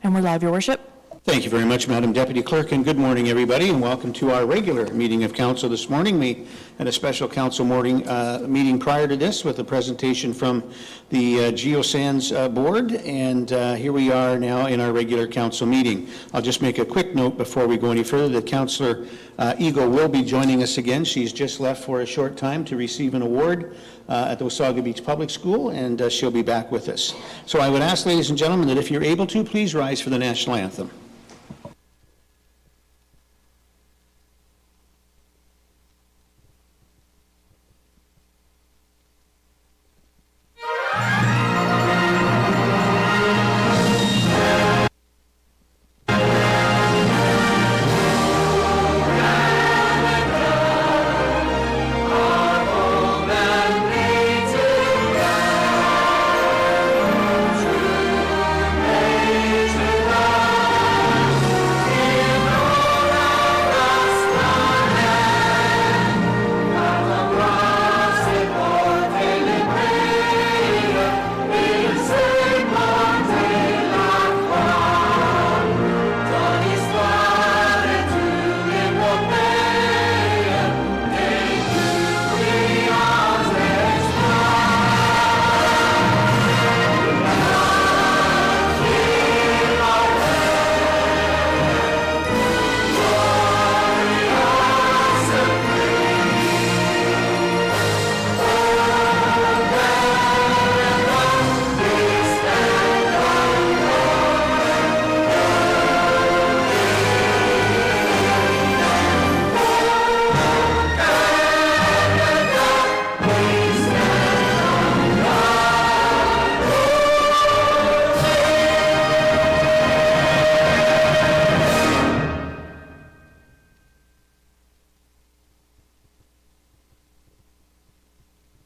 And we're live, Your Worship. Thank you very much, Madam Deputy Clerk, and good morning, everybody, and welcome to our regular meeting of Council this morning. We had a special Council meeting prior to this with a presentation from the Geosands Board, and here we are now in our regular Council meeting. I'll just make a quick note before we go any further that Councillor Eagle will be joining us again. She's just left for a short time to receive an award at the Wasaga Beach Public School, and she'll be back with us. So I would ask, ladies and gentlemen, that if you're able to, please rise for the National Anthem.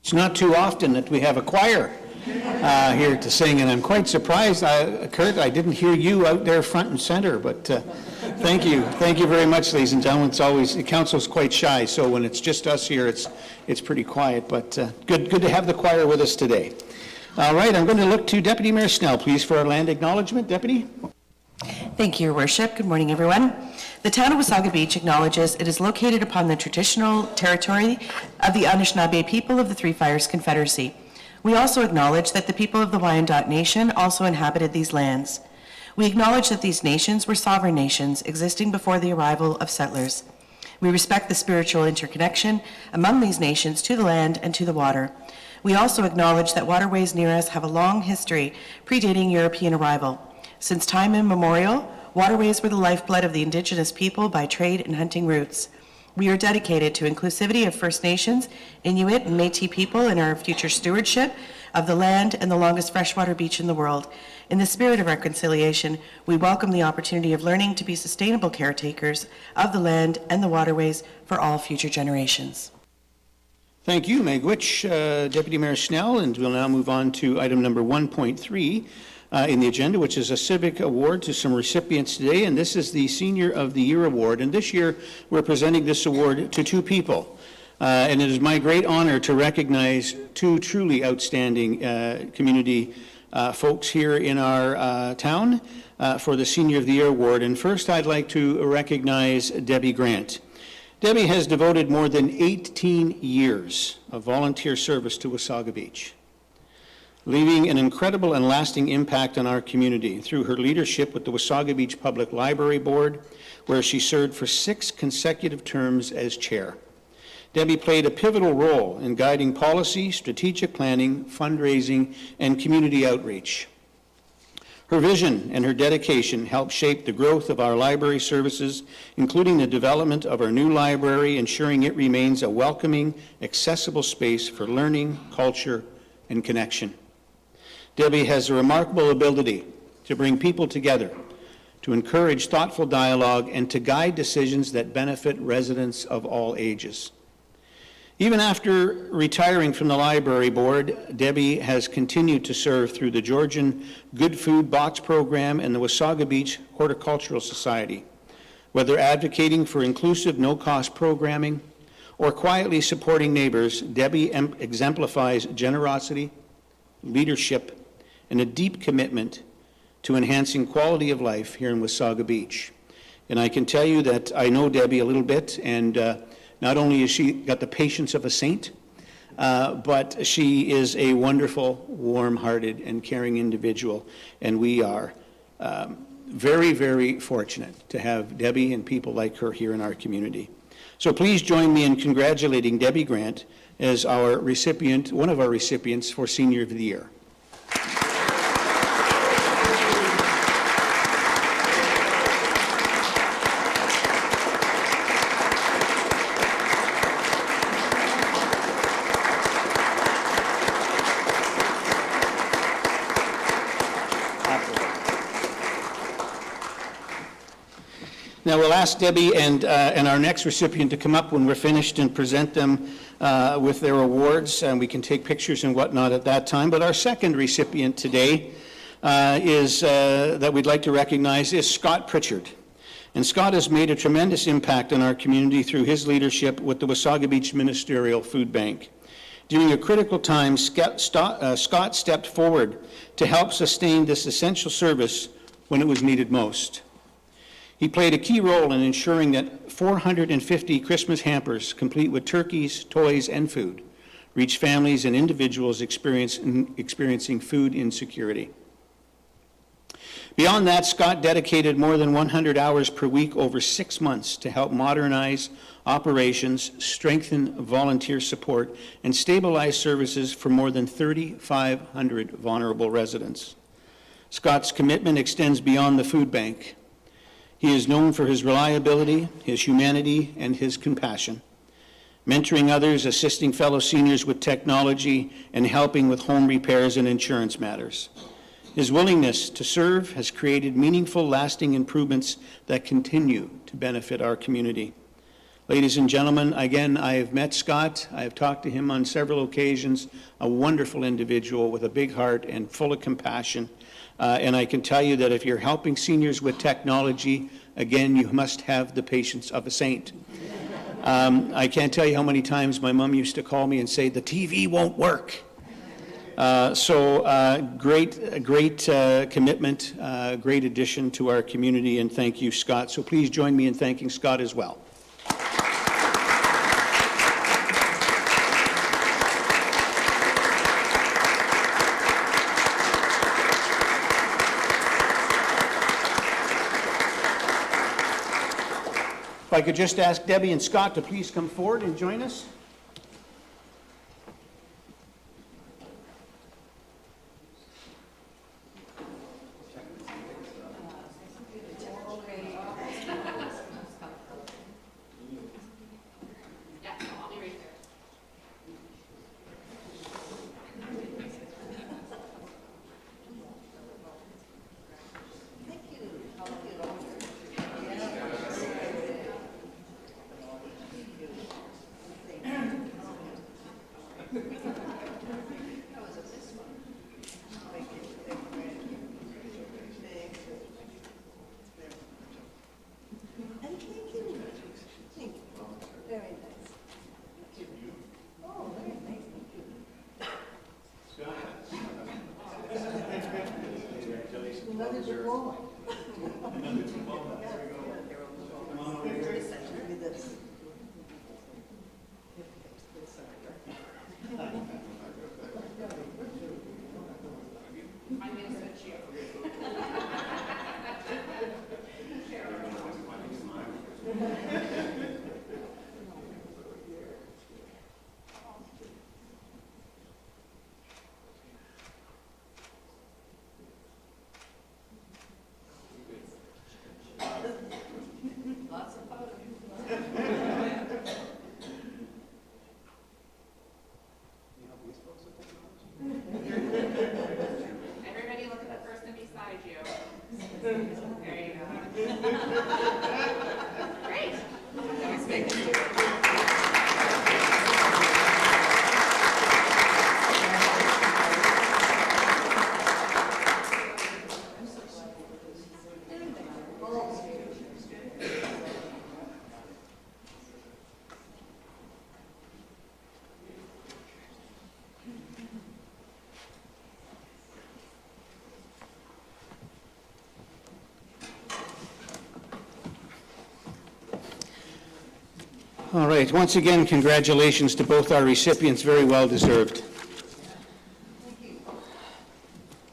It's not too often that we have a choir here to sing, and I'm quite surprised, Kurt, I didn't hear you out there front and center, but thank you very much, ladies and gentlemen. It's always, the council's quite shy, so when it's just us here, it's pretty quiet, but good to have the choir with us today. All right, I'm going to look to Deputy Mayor Snell, please, for our land acknowledgement. Deputy? Thank you, Your Worship. Good morning, everyone. The town of Wasaga Beach acknowledges it is located upon the traditional territory of the Anishinaabe people of the Three Fires Confederacy. We also acknowledge that the people of the Wyandot Nation also inhabited these lands. We acknowledge that these nations were sovereign nations existing before the arrival of settlers. We respect the spiritual interconnection among these nations to the land and to the water. We also acknowledge that waterways near us have a long history predating European arrival. Since time immemorial, waterways were the lifeblood of the Indigenous people by trade and hunting routes. We are dedicated to inclusivity of First Nations, Inuit, and Métis people in our future stewardship of the land and the longest freshwater beach in the world. In the spirit of reconciliation, we welcome the opportunity of learning to be sustainable caretakers of the land and the waterways for all future generations. Thank you, Megwitch, Deputy Mayor Snell, and we'll now move on to item number 1.3. In the agenda, which is a civic award to some recipients today, and this is the Senior of the Year Award. And this year, we're presenting this award to two people. And it is my great honor to recognize two truly outstanding community folks here in our town for the Senior of the Year Award. And first, I'd like to recognize Debbie Grant. Debbie has devoted more than 18 years of volunteer service to Wasaga Beach, leaving an incredible and lasting impact on our community through her leadership with the Wasaga Beach Public Library Board, where she served for 6 consecutive terms as chair. Debbie played a pivotal role in guiding policy, strategic planning, fundraising, and community outreach. Her vision and her dedication helped shape the growth of our library services, including the development of our new library, ensuring it remains a welcoming, accessible space for learning, culture, and connection. Debbie has a remarkable ability to bring people together, to encourage thoughtful dialogue, and to guide decisions that benefit residents of all ages. Even after retiring from the library board, Debbie has continued to serve through the Georgian Good Food Box Program and the Wasaga Beach Horticultural Society. Whether advocating for inclusive, no-cost programming or quietly supporting neighbors, Debbie exemplifies generosity, leadership, and a deep commitment to enhancing quality of life here in Wasaga Beach. And I can tell you that I know Debbie a little bit, and not only has she got the patience of a saint, but she is a wonderful, warm-hearted, and caring individual, and we are very, very fortunate to have Debbie and people like her here in our community. So please join me in congratulating Debbie Grant as our recipient, one of our recipients for Senior of the Year. Now, we'll ask Debbie and our next recipient to come up when we're finished and present them with their awards, and we can take pictures and whatnot at that time. But our second recipient today that we'd like to recognize is Scott Pritchard. And Scott has made a tremendous impact on our community through his leadership with the Wasaga Beach Ministerial Food Bank. During a critical time, Scott stepped forward to help sustain this essential service when it was needed most. He played a key role in ensuring that 450 Christmas hampers, complete with turkeys, toys, and food, reached families and individuals experiencing food insecurity. Beyond that, Scott dedicated more than 100 hours per week over 6 months to help modernize operations, strengthen volunteer support, and stabilize services for more than 3,500 vulnerable residents. Scott's commitment extends beyond the food bank. He is known for his reliability, his humanity, and his compassion, mentoring others, assisting fellow seniors with technology, and helping with home repairs and insurance matters. His willingness to serve has created meaningful, lasting improvements that continue to benefit our community. Ladies and gentlemen, again, I have met Scott. I have talked to him on several occasions, a wonderful individual with a big heart and full of compassion. And I can tell you that if you're helping seniors with technology, again, you must have the patience of a saint. I can't tell you how many times my mom used to call me and say, the TV won't work. Great commitment, great addition to our community, and thank you, Scott. So please join me in thanking Scott as well. If I could just ask Debbie and Scott to please come forward and join us. All right, once again, congratulations to both our recipients, very well deserved.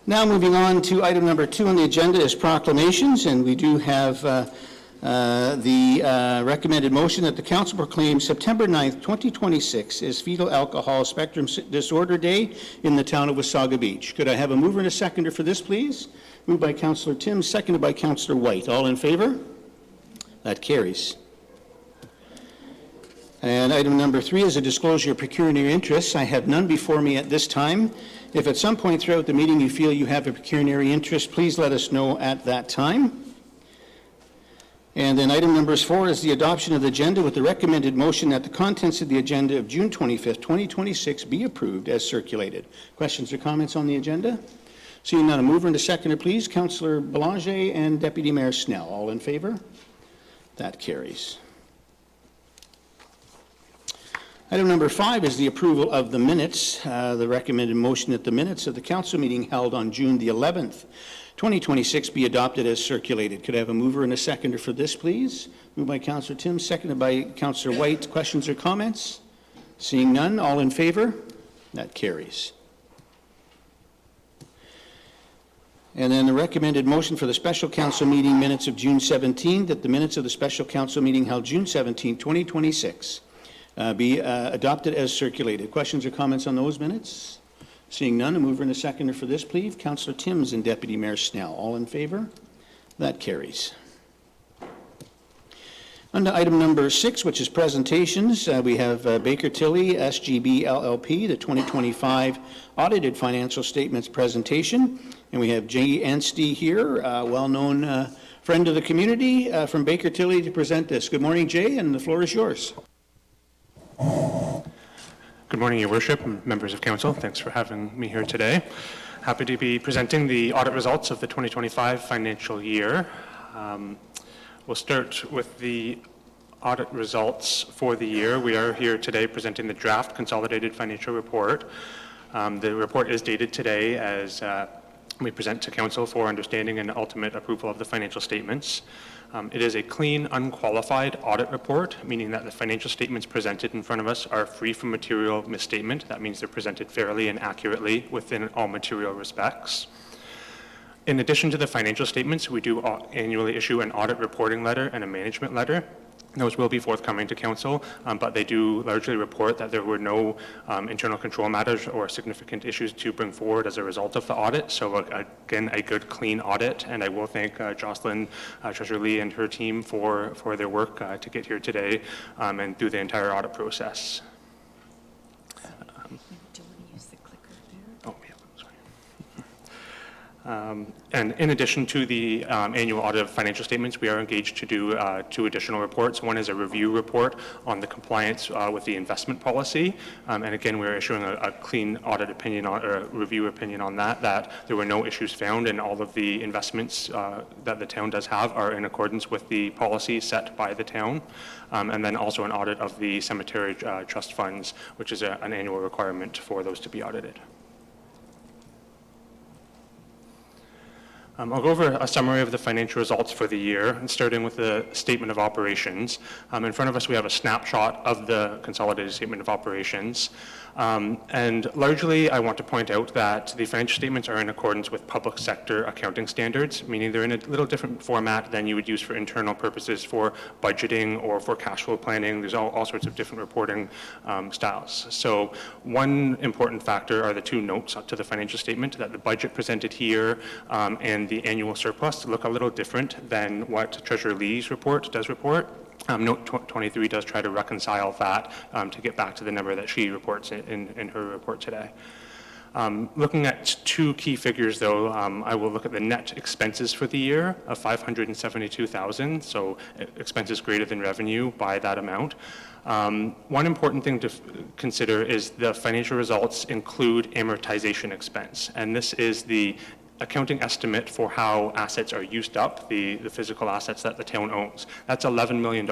Now moving on to item number 2 on the agenda is proclamations, and we do have the recommended motion that the council proclaim September 9th, 2026 as Fetal Alcohol Spectrum Disorder Day in the town of Wasaga Beach. Could I have a mover and a seconder for this, please? Moved by Councillor Tim, seconded by Councillor White. All in favor? That carries. And item number 3 is a disclosure of pecuniary interests. I have none before me at this time. If at some point throughout the meeting you feel you have a pecuniary interest, please let us know at that time. And then item number 4 is the adoption of the agenda with the recommended motion that the contents of the agenda of June 25th, 2026 be approved as circulated. Questions or comments on the agenda? Seeing none, a mover and a seconder, please. Councillor Belanger and Deputy Mayor Snell. All in favor? That carries. Item number 5 is the approval of the minutes. The recommended motion that the minutes of the council meeting held on June the 11th, 2026 be adopted as circulated. Could I have a mover and a seconder for this, please? Moved by Councillor Tim, seconded by Councillor White. Questions or comments? Seeing none, all in favor? That carries. And then the recommended motion for the special council meeting minutes of June 17, that the minutes of the special council meeting held June 17, 2026 be adopted as circulated. Questions or comments on those minutes? Seeing none, a mover and a seconder for this, please. Councillor Timms and Deputy Mayor Snell. All in favor? That carries. Under item number 6, which is presentations, we have Baker Tilly, SGB LLP, the 2025 audited financial statements presentation. And we have Jay Anstey here, a well-known friend of the community from Baker Tilly to present this. Good morning, Jay, and the floor is yours. Good morning, Your Worship, and members of Council. Thanks for having me here today. Happy to be presenting the audit results of the 2025 financial year. We'll start with the audit results for the year. We are here today presenting the draft consolidated financial report. The report is dated today as we present to Council for understanding and ultimate approval of the financial statements. It is a clean, unqualified audit report, meaning that the financial statements presented in front of us are free from material misstatement. That means they're presented fairly and accurately within all material respects. In addition to the financial statements, we do annually issue an audit reporting letter and a management letter. Those will be forthcoming to Council, but they do largely report that there were no internal control matters or significant issues to bring forward as a result of the audit. So again, a good, clean audit, and I will thank Jocelyn Treasurer Lee and her team for their work to get here today and through the entire audit process. Do you want to use the clicker there? Oh, yeah, sorry. And in addition to the annual audit of financial statements, we are engaged to do 2 additional reports. One is a review report on the compliance with the investment policy. And again, we're issuing a clean audit opinion or a review opinion on that there were no issues found and all of the investments that the town does have are in accordance with the policy set by the town. And then also an audit of the cemetery trust funds, which is an annual requirement for those to be audited. I'll go over a summary of the financial results for the year, and starting with the statement of operations. In front of us, we have a snapshot of the consolidated statement of operations. And largely, I want to point out that the financial statements are in accordance with public sector accounting standards, meaning they're in a little different format than you would use for internal purposes for budgeting or for cash flow planning. There's all sorts of different reporting styles. So one important factor are the 2 notes to the financial statement, that the budget presented here and the annual surplus look a little different than what Treasurer Lee's report does report. Note 23 does try to reconcile that to get back to the number that she reports in her report today. Looking at 2 key figures, though, I will look at the net expenses for the year of $572,000, so expenses greater than revenue by that amount. One important thing to consider is the financial results include amortization expense, and this is the accounting estimate for how assets are used up, the physical assets that the town owns. That's $11 million.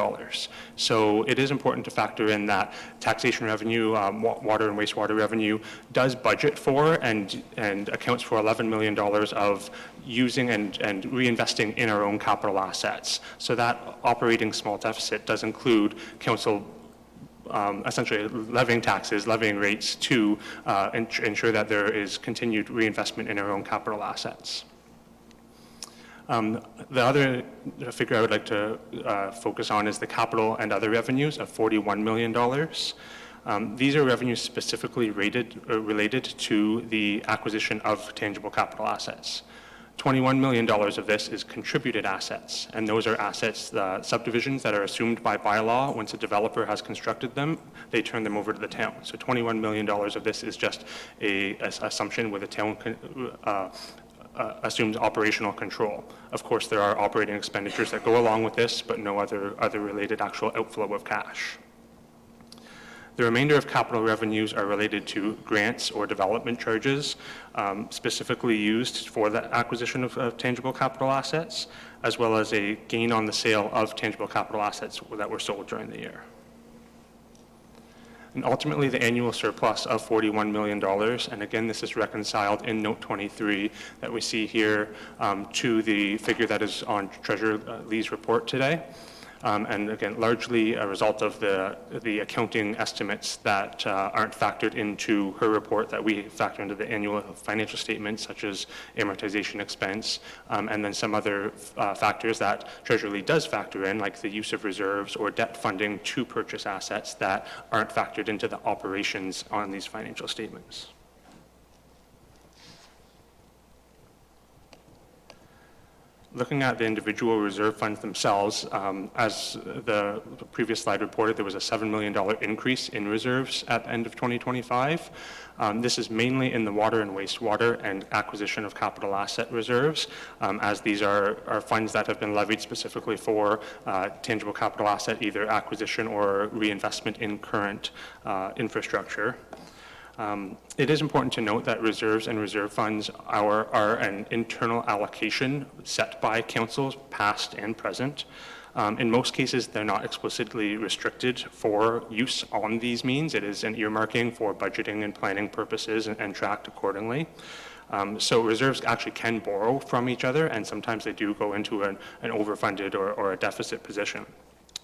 So it is important to factor in that taxation revenue, water and wastewater revenue does budget for and accounts for $11 million of using and reinvesting in our own capital assets. So that operating small deficit does include council essentially levying taxes, levying rates to ensure that there is continued reinvestment in our own capital assets. The other figure I would like to focus on is the capital and other revenues of $41 million. These are revenues specifically related to the acquisition of tangible capital assets. $21 million of this is contributed assets, and those are assets, subdivisions that are assumed by bylaw. Once a developer has constructed them, they turn them over to the town. So $21 million of this is just an assumption where the town assumes operational control. Of course, there are operating expenditures that go along with this, but no other related actual outflow of cash. The remainder of capital revenues are related to grants or development charges, specifically used for the acquisition of tangible capital assets, as well as a gain on the sale of tangible capital assets that were sold during the year. And ultimately, the annual surplus of $41 million, and again, this is reconciled in Note 23 that we see here to the figure that is on Treasurer Lee's report today. And again, largely a result of the accounting estimates that aren't factored into her report that we factor into the annual financial statements, such as amortization expense, and then some other factors that Treasurer Lee does factor in, like the use of reserves or debt funding to purchase assets that aren't factored into the operations on these financial statements. Looking at the individual reserve funds themselves, as the previous slide reported, there was a $7 million increase in reserves at the end of 2025. This is mainly in the water and wastewater and acquisition of capital asset reserves, as these are funds that have been levied specifically for tangible capital asset, either acquisition or reinvestment in current infrastructure. It is important to note that reserves and reserve funds are an internal allocation set by councils, past and present. In most cases, they're not explicitly restricted for use on these means. It is an earmarking for budgeting and planning purposes and tracked accordingly. So reserves actually can borrow from each other, and sometimes they do go into an overfunded or a deficit position.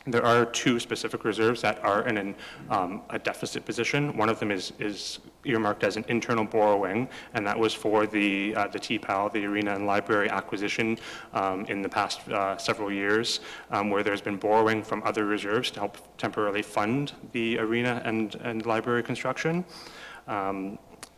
There are two specific reserves that are in a deficit position. One of them is earmarked as an internal borrowing, and that was for the TPAL, the arena and library acquisition in the past several years, where there's been borrowing from other reserves to help temporarily fund the arena and library construction.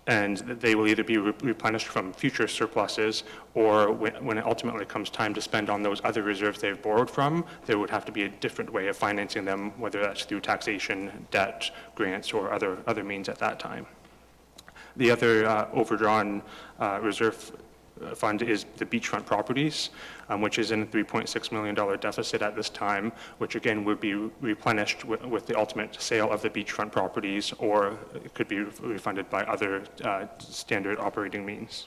And they will either be replenished from future surpluses, or when it ultimately comes time to spend on those other reserves they've borrowed from, there would have to be a different way of financing them, whether that's through taxation, debt, grants, or other means at that time. The other overdrawn reserve fund is the beachfront properties, which is in a $3.6 million deficit at this time, which again would be replenished with the ultimate sale of the beachfront properties, or it could be refunded by other standard operating means.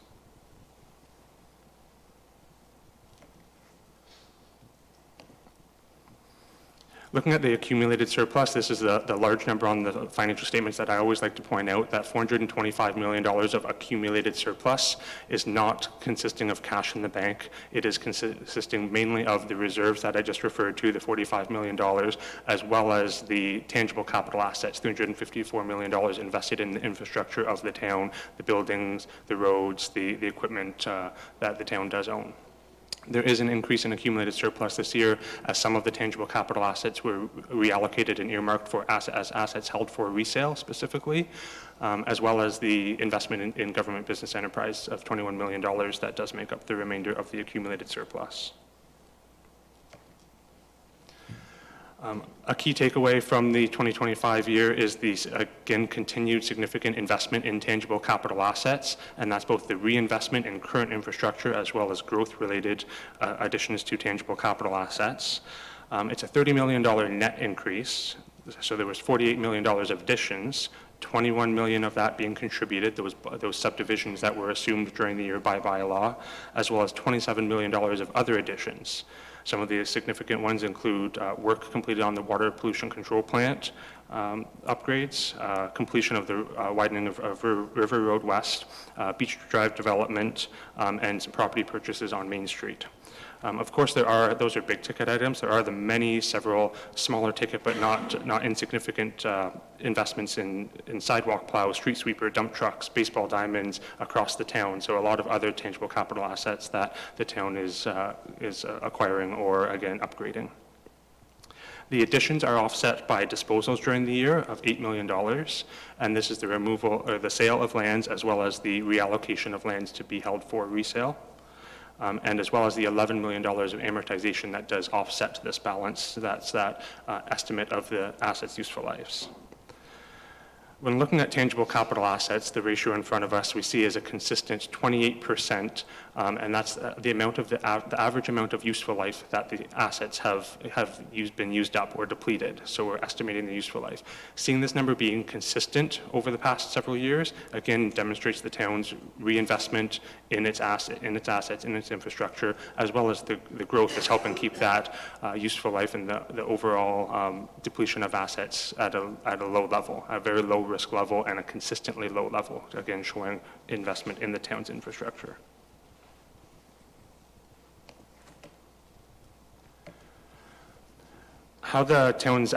Looking at the accumulated surplus, this is the large number on the financial statements that I always like to point out, that $425 million of accumulated surplus is not consisting of cash in the bank. It is consisting mainly of the reserves that I just referred to, the $45 million, as well as the tangible capital assets, $354 million invested in the infrastructure of the town, the buildings, the roads, the equipment that the town does own. There is an increase in accumulated surplus this year as some of the tangible capital assets were reallocated and earmarked for as assets held for resale specifically, as well as the investment in government business enterprise of $21 million that does make up the remainder of the accumulated surplus. A key takeaway from the 2025 year is the, again, continued significant investment in tangible capital assets, and that's both the reinvestment in current infrastructure as well as growth-related additions to tangible capital assets. It's a $30 million net increase, so there was $48 million of additions, 21 million of that being contributed, those subdivisions that were assumed during the year by bylaw, as well as $27 million of other additions. Some of the significant ones include work completed on the water pollution control plant, upgrades, completion of the widening of River Road West, Beach Drive development, and some property purchases on Main Street. Of course, those are big ticket items. There are several smaller ticket but not insignificant investments in sidewalk plows, street sweeper, dump trucks, baseball diamonds across the town. So a lot of other tangible capital assets that the town is acquiring or, again, upgrading. The additions are offset by disposals during the year of $8 million, and this is the removal or the sale of lands as well as the reallocation of lands to be held for resale. And as well as the $11 million of amortization that does offset this balance. That's that estimate of the assets' useful lives. When looking at tangible capital assets, the ratio in front of us we see is a consistent 28%, and that's the amount of the average amount of useful life that the assets have been used up or depleted. So we're estimating the useful life. Seeing this number being consistent over the past several years, again, demonstrates the town's reinvestment in its assets, in its infrastructure, as well as the growth that's helping keep that useful life and the overall depletion of assets at a low level, a very low risk level and a consistently low level, again showing investment in the town's infrastructure. How the town's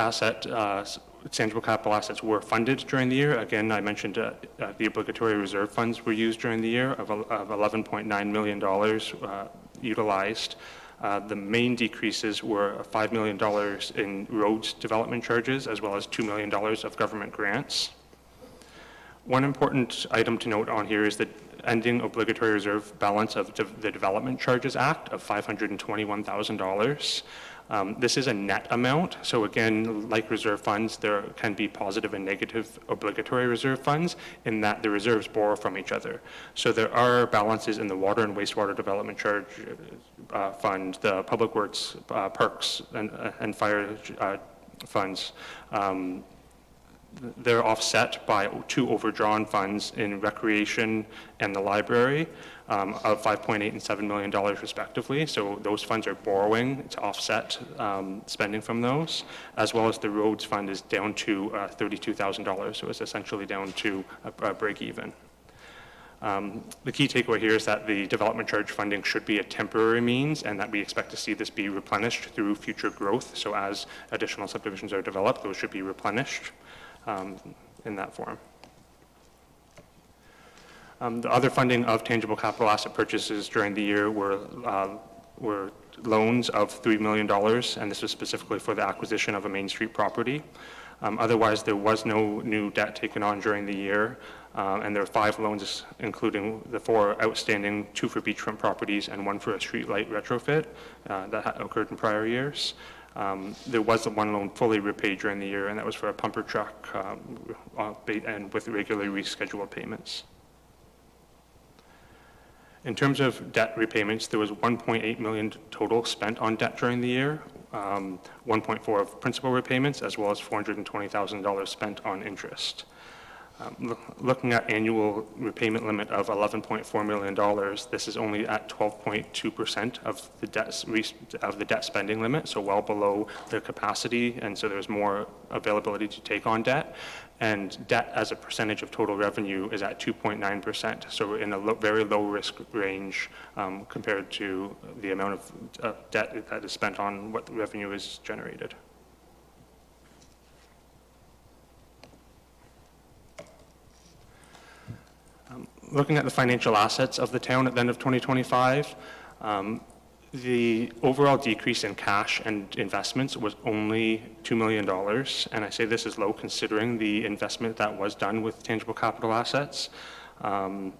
tangible capital assets were funded during the year. Again, I mentioned the obligatory reserve funds were used during the year of $11.9 million utilized. The main decreases were $5 million in roads development charges as well as $2 million of government grants. One important item to note on here is the ending obligatory reserve balance of the Development Charges Act of $521,000. This is a net amount, so again, like reserve funds, there can be positive and negative obligatory reserve funds in that the reserves borrow from each other. So there are balances in the Water and Wastewater Development Charge Fund, the Public Works, Parks, and Fire funds. They're offset by two overdrawn funds in Recreation and the Library of $5.8 and $7 million respectively. So those funds are borrowing to offset spending from those, as well as the Roads Fund is down to $32,000. So it's essentially down to a break even. The key takeaway here is that the development charge funding should be a temporary means and that we expect to see this be replenished through future growth. So as additional subdivisions are developed, those should be replenished in that form. The other funding of tangible capital asset purchases during the year were loans of $3 million, and this was specifically for the acquisition of a Main Street property. Otherwise, there was no new debt taken on during the year, and there were 5 loans, including the 4 outstanding, 2 for beachfront properties and 1 for a streetlight retrofit that had occurred in prior years. There was one loan fully repaid during the year, and that was for a pumper truck and with regularly rescheduled payments. In terms of debt repayments, there was $1.8 million total spent on debt during the year, 1.4 of principal repayments, as well as $420,000 spent on interest. Looking at annual repayment limit of $11.4 million, this is only at 12.2% of the debt spending limit, so well below the capacity, and so there's more availability to take on debt. And debt as a percentage of total revenue is at 2.9%, so in a very low risk range compared to the amount of debt that is spent on what the revenue is generated. Looking at the financial assets of the town at the end of 2025, the overall decrease in cash and investments was only $2 million, and I say this is low considering the investment that was done with tangible capital assets. The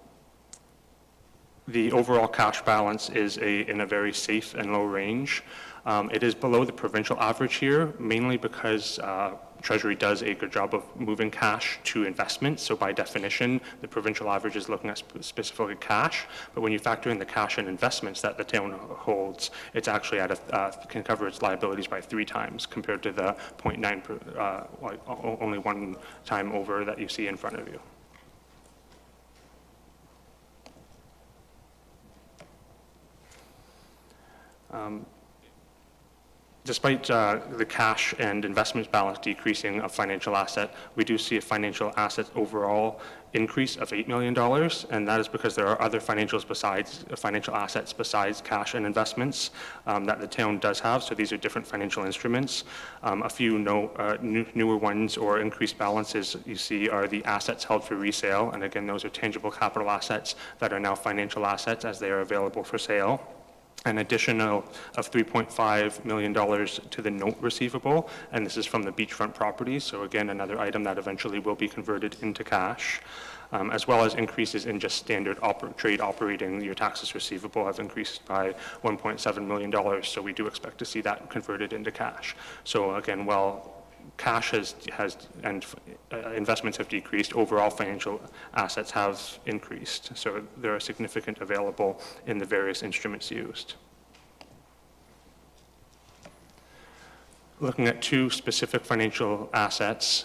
overall cash balance is in a very safe and low range. It is below the provincial average here, mainly because Treasury does a good job of moving cash to investments. So by definition, the provincial average is looking at specifically cash. But when you factor in the cash and investments that the town holds, it's actually can cover its liabilities by 3 times compared to the 0.9, only 1 time over that you see in front of you. Despite the cash and investments balance decreasing of financial asset, we do see a financial assets overall increase of $8 million, and that is because there are other financial assets besides cash and investments that the town does have. So these are different financial instruments. A few newer ones or increased balances you see are the assets held for resale, and again, those are tangible capital assets that are now financial assets as they are available for sale. An additional of $3.5 million to the note receivable, and this is from the beachfront properties. So again, another item that eventually will be converted into cash, as well as increases in just standard trade operating. Your taxes receivable have increased by $1.7 million, so we do expect to see that converted into cash. So again, while cash and investments have decreased, overall financial assets have increased. So there are significant available in the various instruments used. Looking at two specific financial assets,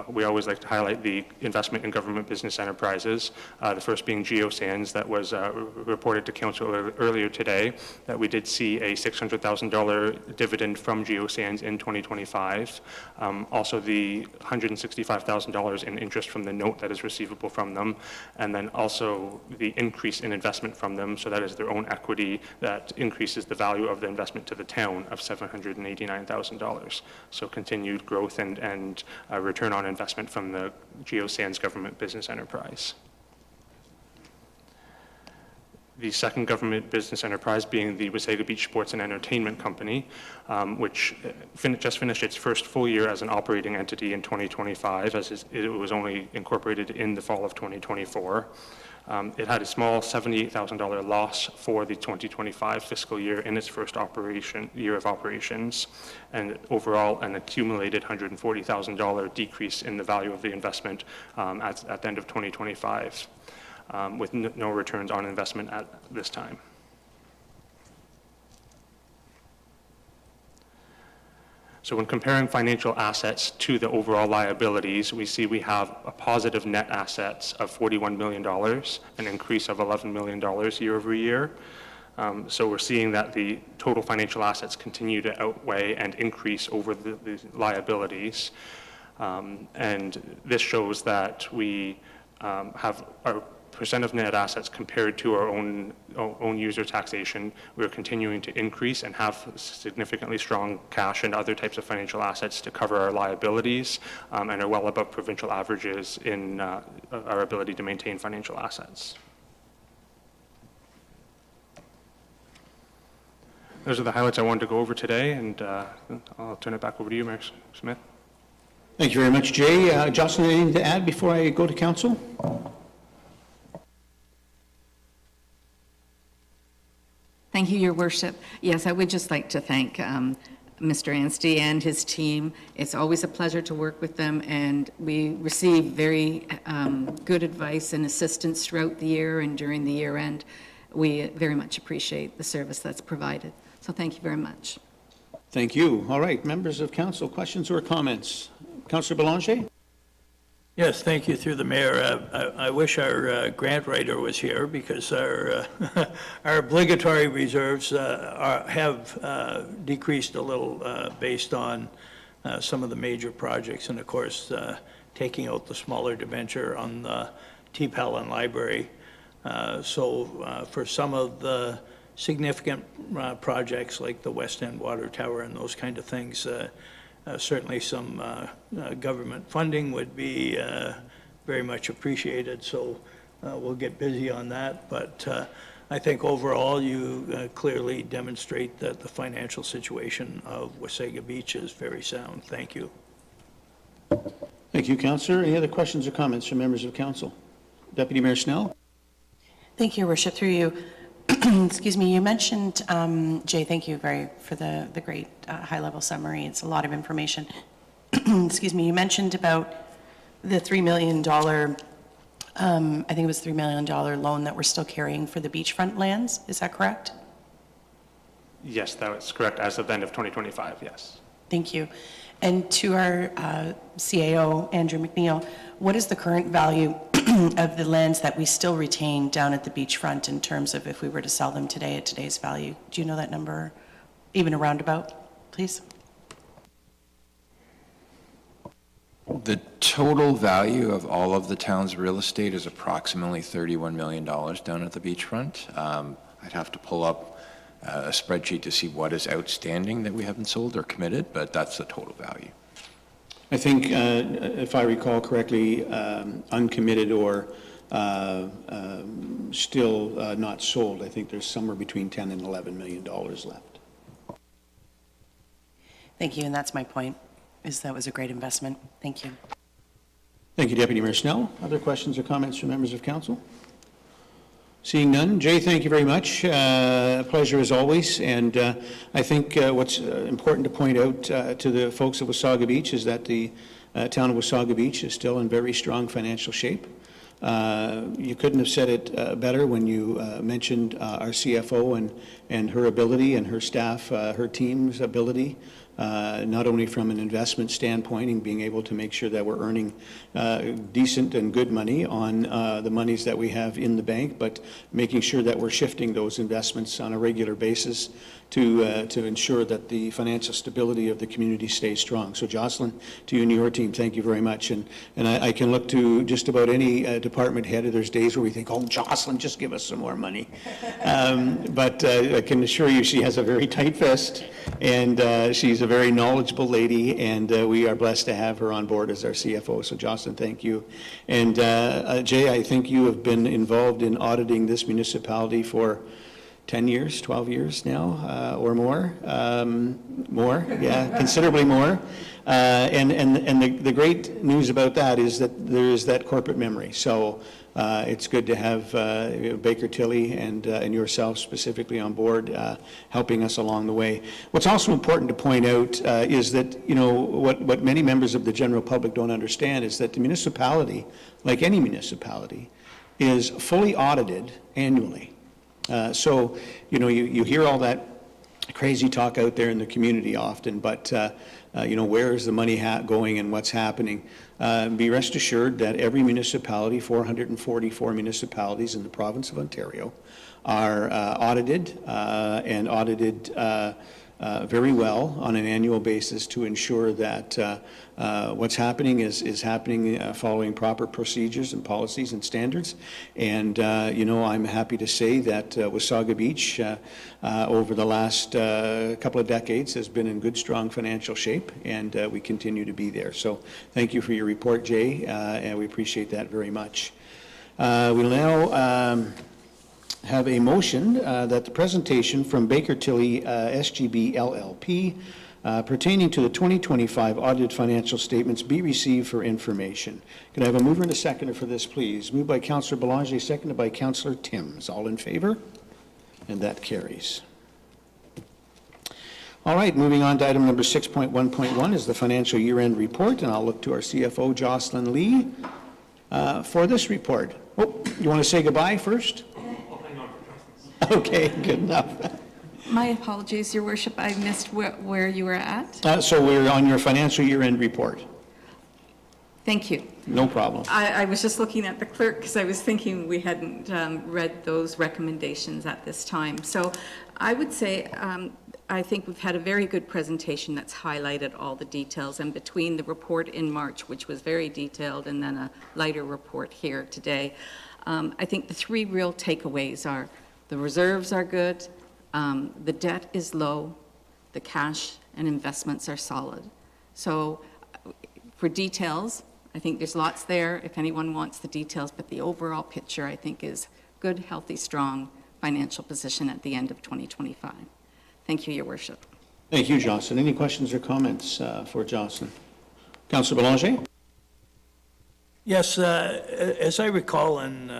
we always like to highlight the investment in government business enterprises. The first being Geosands, that was reported to council earlier today, that we did see a $600,000 dividend from Geosands in 2025. Also the $165,000 in interest from the note that is receivable from them, and then also the increase in investment from them, so that is their own equity that increases the value of the investment to the town of $789,000. So continued growth and return on investment from the Geosands government business enterprise. The second government business enterprise being the Wasaga Beach Sports and Entertainment Company, which just finished its first full year as an operating entity in 2025, as it was only incorporated in the fall of 2024. It had a small $78,000 loss for the 2025 fiscal year in its first year of operations, and overall an accumulated $140,000 decrease in the value of the investment at the end of 2025, with no returns on investment at this time. So when comparing financial assets to the overall liabilities, we see we have a positive net assets of $41 million, an increase of $11 million year over year. So we're seeing that the total financial assets continue to outweigh and increase over the liabilities. And this shows that we have our percent of net assets compared to our own user taxation. We're continuing to increase and have significantly strong cash and other types of financial assets to cover our liabilities, and are well above provincial averages in our ability to maintain financial assets. Those are the highlights I wanted to go over today, and I'll turn it back over to you, Mayor Smith. Thank you very much, Jay. Jocelyn, anything to add before I go to council? Thank you, Your Worship. Yes, I would just like to thank Mr. Anstey and his team. It's always a pleasure to work with them, and we receive very good advice and assistance throughout the year and during the year end. We very much appreciate the service that's provided. So thank you very much. Thank you. All right, members of council, questions or comments? Councillor Belanger? Yes, thank you through the mayor. I wish our grant writer was here, because our our obligatory reserves have decreased a little based on some of the major projects, and of course taking out the smaller debenture on the TPAL and library. So for some of the significant projects like the West End Water Tower and those kind of things, certainly some government funding would be very much appreciated, so we'll get busy on that. But I think overall you clearly demonstrate that the financial situation of Wasaga Beach is very sound. Thank you. Thank you, Councillor. Any other questions or comments from members of council? Deputy Mayor Snell? Thank you, Your Worship. Through you. Excuse me, you mentioned, Jay, thank you for the great high-level summary. It's a lot of information. Excuse me, you mentioned about the $3 million, I think it was $3 million loan that we're still carrying for the beachfront lands. Is that correct? Yes, that's correct. As of the end of 2025, yes. Thank you. And to our CAO, Andrew McNeil, what is the current value of the lands that we still retain down at the beachfront in terms of if we were to sell them today at today's value? Do you know that number, even a roundabout? please. The total value of all of the town's real estate is approximately $31 million down at the beachfront. I'd have to pull up a spreadsheet to see what is outstanding that we haven't sold or committed, but that's the total value. I think, if I recall correctly, uncommitted or still not sold, I think there's somewhere between 10 and $11 million left. Thank you, and that's my point, is that was a great investment. Thank you. Thank you, Deputy Mayor Snell. Other questions or comments from members of council? Seeing none. Jay, thank you very much. Pleasure as always. And I think what's important to point out to the folks of Wasaga Beach is that the town of Wasaga Beach is still in very strong financial shape. You couldn't have said it better when you mentioned our CFO and her ability and her staff, her team's ability, not only from an investment standpoint and being able to make sure that we're earning decent and good money on the monies that we have in the bank, but making sure that we're shifting those investments on a regular basis to ensure that the financial stability of the community stays strong. So Jocelyn, to you and your team, thank you very much. And I can look to just about any department head. There's days where we think, oh, Jocelyn, just give us some more money. But I can assure you she has a very tight fist, and she's a very knowledgeable lady, and we are blessed to have her on board as our CFO. So Jocelyn, thank you. And Jay, I think you have been involved in auditing this municipality for 10 years, 12 years now, or more. More, yeah, considerably more. And the great news about that is that there is that corporate memory. So it's good to have Baker Tilly and yourself specifically on board, helping us along the way. What's also important to point out is that, you know, what many members of the general public don't understand is that the municipality, like any municipality, is fully audited annually. So, you know, you hear all that crazy talk out there in the community often, but, you know, where is the money going and what's happening? Be rest assured that every municipality, 444 municipalities in the province of Ontario, are audited and audited very well on an annual basis to ensure that what's happening is happening following proper procedures and policies and standards. And, you know, I'm happy to say that Wasaga Beach over the last couple of decades has been in good, strong financial shape, and we continue to be there. So thank you for your report, Jay, and we appreciate that very much. We'll now have a motion that the presentation from Baker Tilly SGB LLP pertaining to the 2025 audited financial statements be received for information. Can I have a mover and a seconder for this, please? Moved by Councillor Belanger, seconded by Councillor Timms. All in favor? And that carries. All right, moving on to item number 6.1.1 is the financial year-end report, and I'll look to our CFO, Jocelyn Lee, for this report. Oh, you want to say goodbye first? Okay, good enough. My apologies, Your Worship, I missed where you were at. So we're on your financial year-end report. Thank you. No problem. I was just looking at the clerk because I was thinking we hadn't read those recommendations at this time. So I would say I think we've had a very good presentation that's highlighted all the details, and between the report in March, which was very detailed, and then a lighter report here today, I think the three real takeaways are the reserves are good, the debt is low, the cash and investments are solid. So for details, I think there's lots there if anyone wants the details, but the overall picture I think is good, healthy, strong financial position at the end of 2025. Thank you, Your Worship. Thank you, Jocelyn. Any questions or comments for Jocelyn? Councillor Belanger? Yes, as I recall in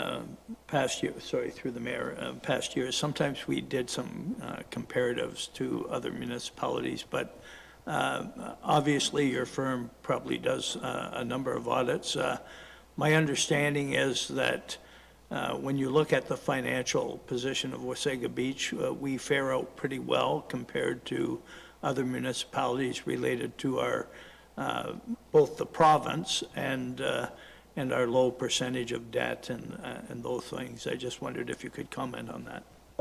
past years, through the mayor, past years, sometimes we did some comparatives to other municipalities, but obviously your firm probably does a number of audits. My understanding is that when you look at the financial position of Wasaga Beach, we fare out pretty well compared to other municipalities related to our both the province and our low percentage of debt and those things. I just wondered if you could comment on that.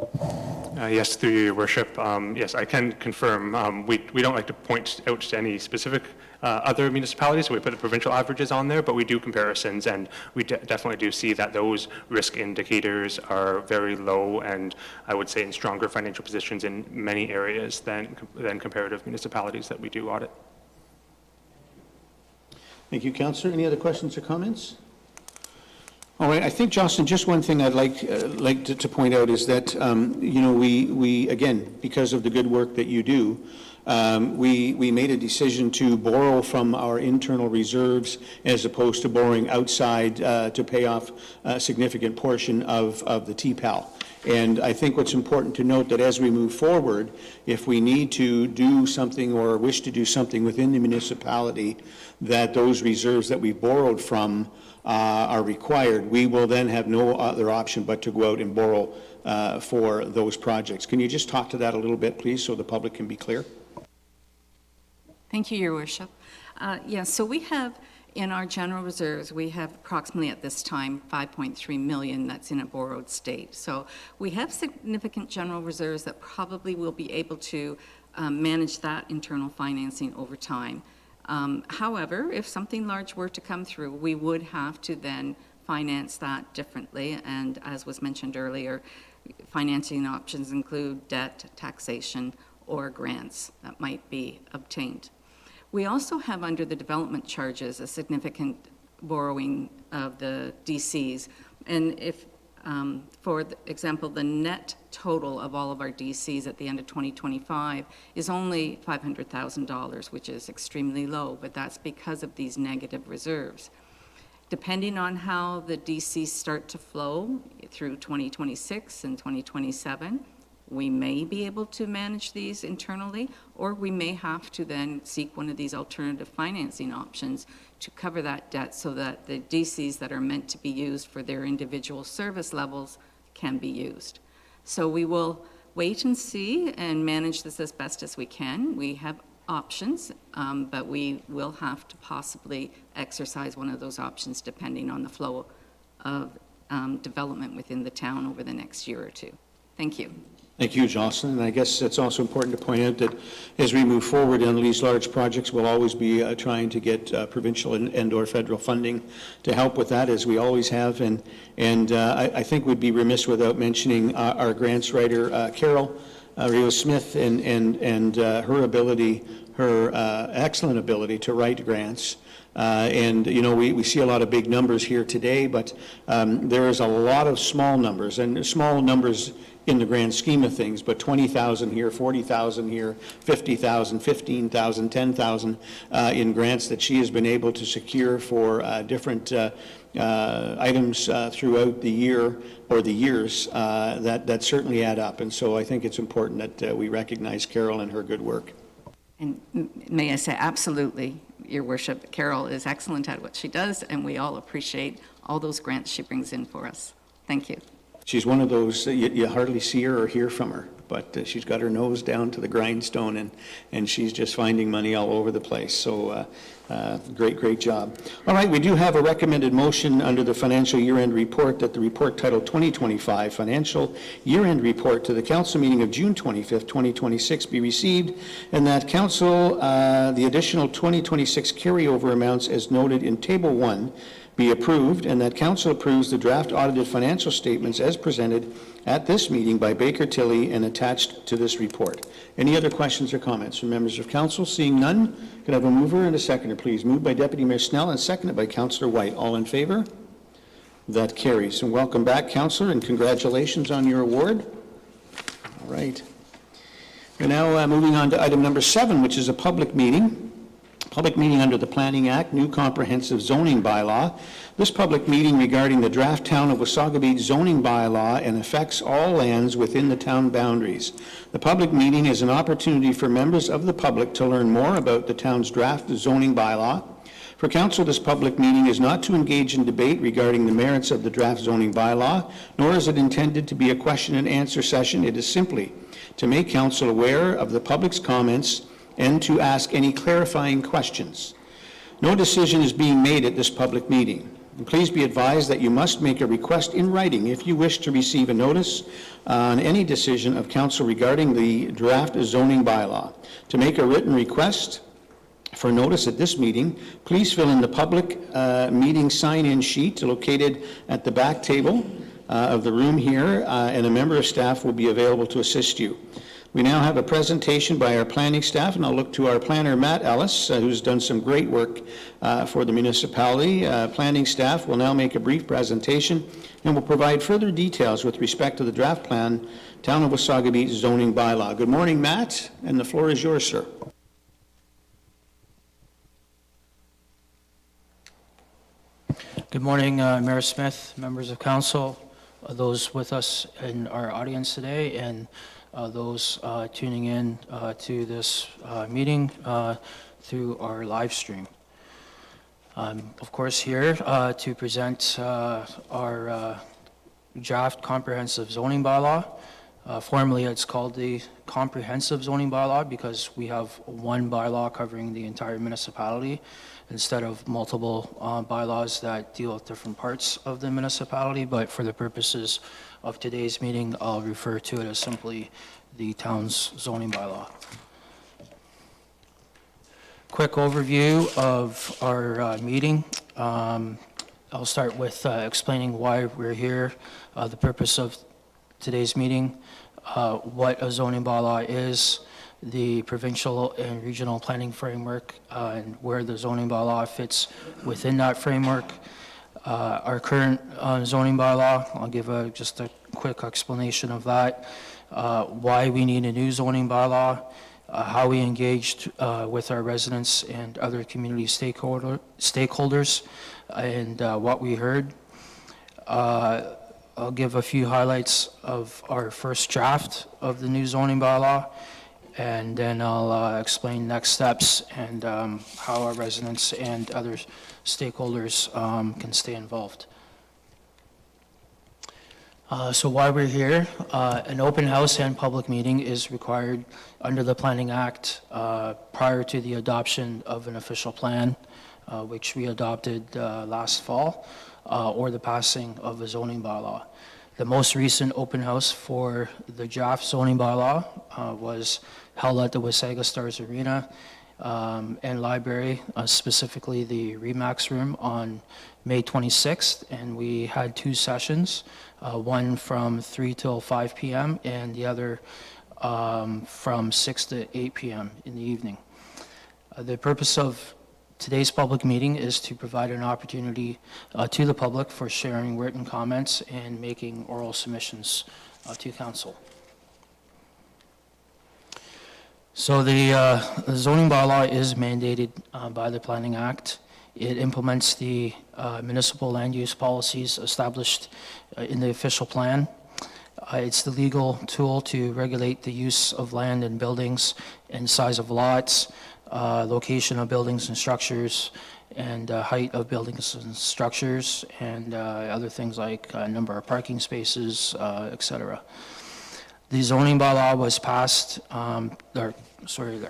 Yes, through your worship. Yes, I can confirm. We don't like to point out to any specific other municipalities, so we put the provincial averages on there, but we do comparisons, and we definitely do see that those risk indicators are very low, and I would say in stronger financial positions in many areas than comparative municipalities that we do audit. Thank you, Councillor. Any other questions or comments? All right, I think, Jocelyn, just one thing I'd like to point out is that, you know, we again, because of the good work that you do, we made a decision to borrow from our internal reserves as opposed to borrowing outside to pay off a significant portion of the TPAL. And I think what's important to note that as we move forward, if we need to do something or wish to do something within the municipality, that those reserves that we borrowed from are required, we will then have no other option but to go out and borrow for those projects. Can you just talk to that a little bit, please, so the public can be clear? Thank you, Your Worship. Yes, so we have, in our general reserves, we have approximately at this time 5.3 million that's in a borrowed state. So we have significant general reserves that probably will be able to manage that internal financing over time. However, if something large were to come through, we would have to then finance that differently. And as was mentioned earlier, financing options include debt, taxation, or grants that might be obtained. We also have under the development charges a significant borrowing of the DCs. And if, for example, the net total of all of our DCs at the end of 2025 is only $500,000, which is extremely low, but that's because of these negative reserves. Depending on how the DCs start to flow through 2026 and 2027, we may be able to manage these internally, or we may have to then seek one of these alternative financing options to cover that debt so that the DCs that are meant to be used for their individual service levels can be used. So we will wait and see and manage this as best as we can. We have options, but we will have to possibly exercise one of those options depending on the flow of development within the town over the next year or two. Thank you. Thank you, Jocelyn. And I guess it's also important to point out that as we move forward on these large projects, we'll always be trying to get provincial and or federal funding to help with that, as we always have. And I think we'd be remiss without mentioning our grants writer, Carol Rio-Smith, and her ability, her excellent ability to write grants. And, you know, we see a lot of big numbers here today, but there is a lot of small numbers, and small numbers in the grand scheme of things, but 20,000 here, 40,000 here, 50,000, 15,000, 10,000 in grants that she has been able to secure for different items throughout the year or the years that certainly add up. And so I think it's important that we recognize Carol and her good work. And may I say, absolutely, Your Worship, Carol is excellent at what she does, and we all appreciate all those grants she brings in for us. Thank you. She's one of those, you hardly see her or hear from her, but she's got her nose down to the grindstone, and she's just finding money all over the place. So great job. All right, we do have a recommended motion under the financial year-end report that the report titled 2025 Financial Year-End Report to the council meeting of June 25th, 2026 be received, and that council, the additional 2026 carryover amounts as noted in Table 1 be approved, and that council approves the draft audited financial statements as presented at this meeting by Baker Tilly and attached to this report. Any other questions or comments from members of council? Seeing none, could I have a mover and a seconder, please? Moved by Deputy Mayor Snell and seconded by Councillor White. All in favor? That carries. And welcome back, Councillor, and congratulations on your award. All right. We're now moving on to item number 7, which is a public meeting. Public meeting under the Planning Act, new comprehensive zoning bylaw. This public meeting regarding the draft Town of Wasaga Beach zoning bylaw and affects all lands within the town boundaries. The public meeting is an opportunity for members of the public to learn more about the town's draft zoning bylaw. For council, this public meeting is not to engage in debate regarding the merits of the draft zoning bylaw, nor is it intended to be a question and answer session. It is simply to make council aware of the public's comments and to ask any clarifying questions. No decision is being made at this public meeting. And please be advised that you must make a request in writing if you wish to receive a notice on any decision of council regarding the draft zoning bylaw. To make a written request for notice at this meeting, please fill in the public meeting sign-in sheet located at the back table of the room here, and a member of staff will be available to assist you. We now have a presentation by our planning staff, and I'll look to our planner, Matt Ellis, who's done some great work for the municipality. Planning staff will now make a brief presentation and will provide further details with respect to the draft plan, Town of Wasaga Beach zoning bylaw. Good morning, Matt, and the floor is yours, sir. Good morning, Mayor Smith, members of council, those with us in our audience today, and those tuning in to this meeting through our live stream. Of course, here to present our draft comprehensive zoning bylaw. Formerly, it's called the comprehensive zoning bylaw because we have one bylaw covering the entire municipality instead of multiple bylaws that deal with different parts of the municipality. But for the purposes of today's meeting, I'll refer to it as simply the town's zoning bylaw. Quick overview of our meeting. I'll start with explaining why we're here, the purpose of today's meeting, what a zoning bylaw is, the provincial and regional planning framework, and where the zoning bylaw fits within that framework. Our current zoning bylaw, I'll give just a quick explanation of that, why we need a new zoning bylaw, how we engaged with our residents and other community stakeholders, and what we heard. I'll give a few highlights of our first draft of the new zoning bylaw, and then I'll explain next steps and how our residents and other stakeholders can stay involved. So why we're here, an open house and public meeting is required under the Planning Act prior to the adoption of an official plan, which we adopted last fall, or the passing of a zoning bylaw. The most recent open house for the draft zoning bylaw was held at the Wasaga Stars Arena and Library, specifically the Remax Room on May 26th, and we had two sessions, one from 3 till 5 p.m. and the other from 6 to 8 p.m. in the evening. The purpose of today's public meeting is to provide an opportunity to the public for sharing written comments and making oral submissions to council. So the zoning bylaw is mandated by the Planning Act. It implements the municipal land use policies established in the official plan. It's the legal tool to regulate the use of land and buildings and size of lots, location of buildings and structures, and height of buildings and structures, and other things like number of parking spaces, etc. The zoning bylaw was passed, the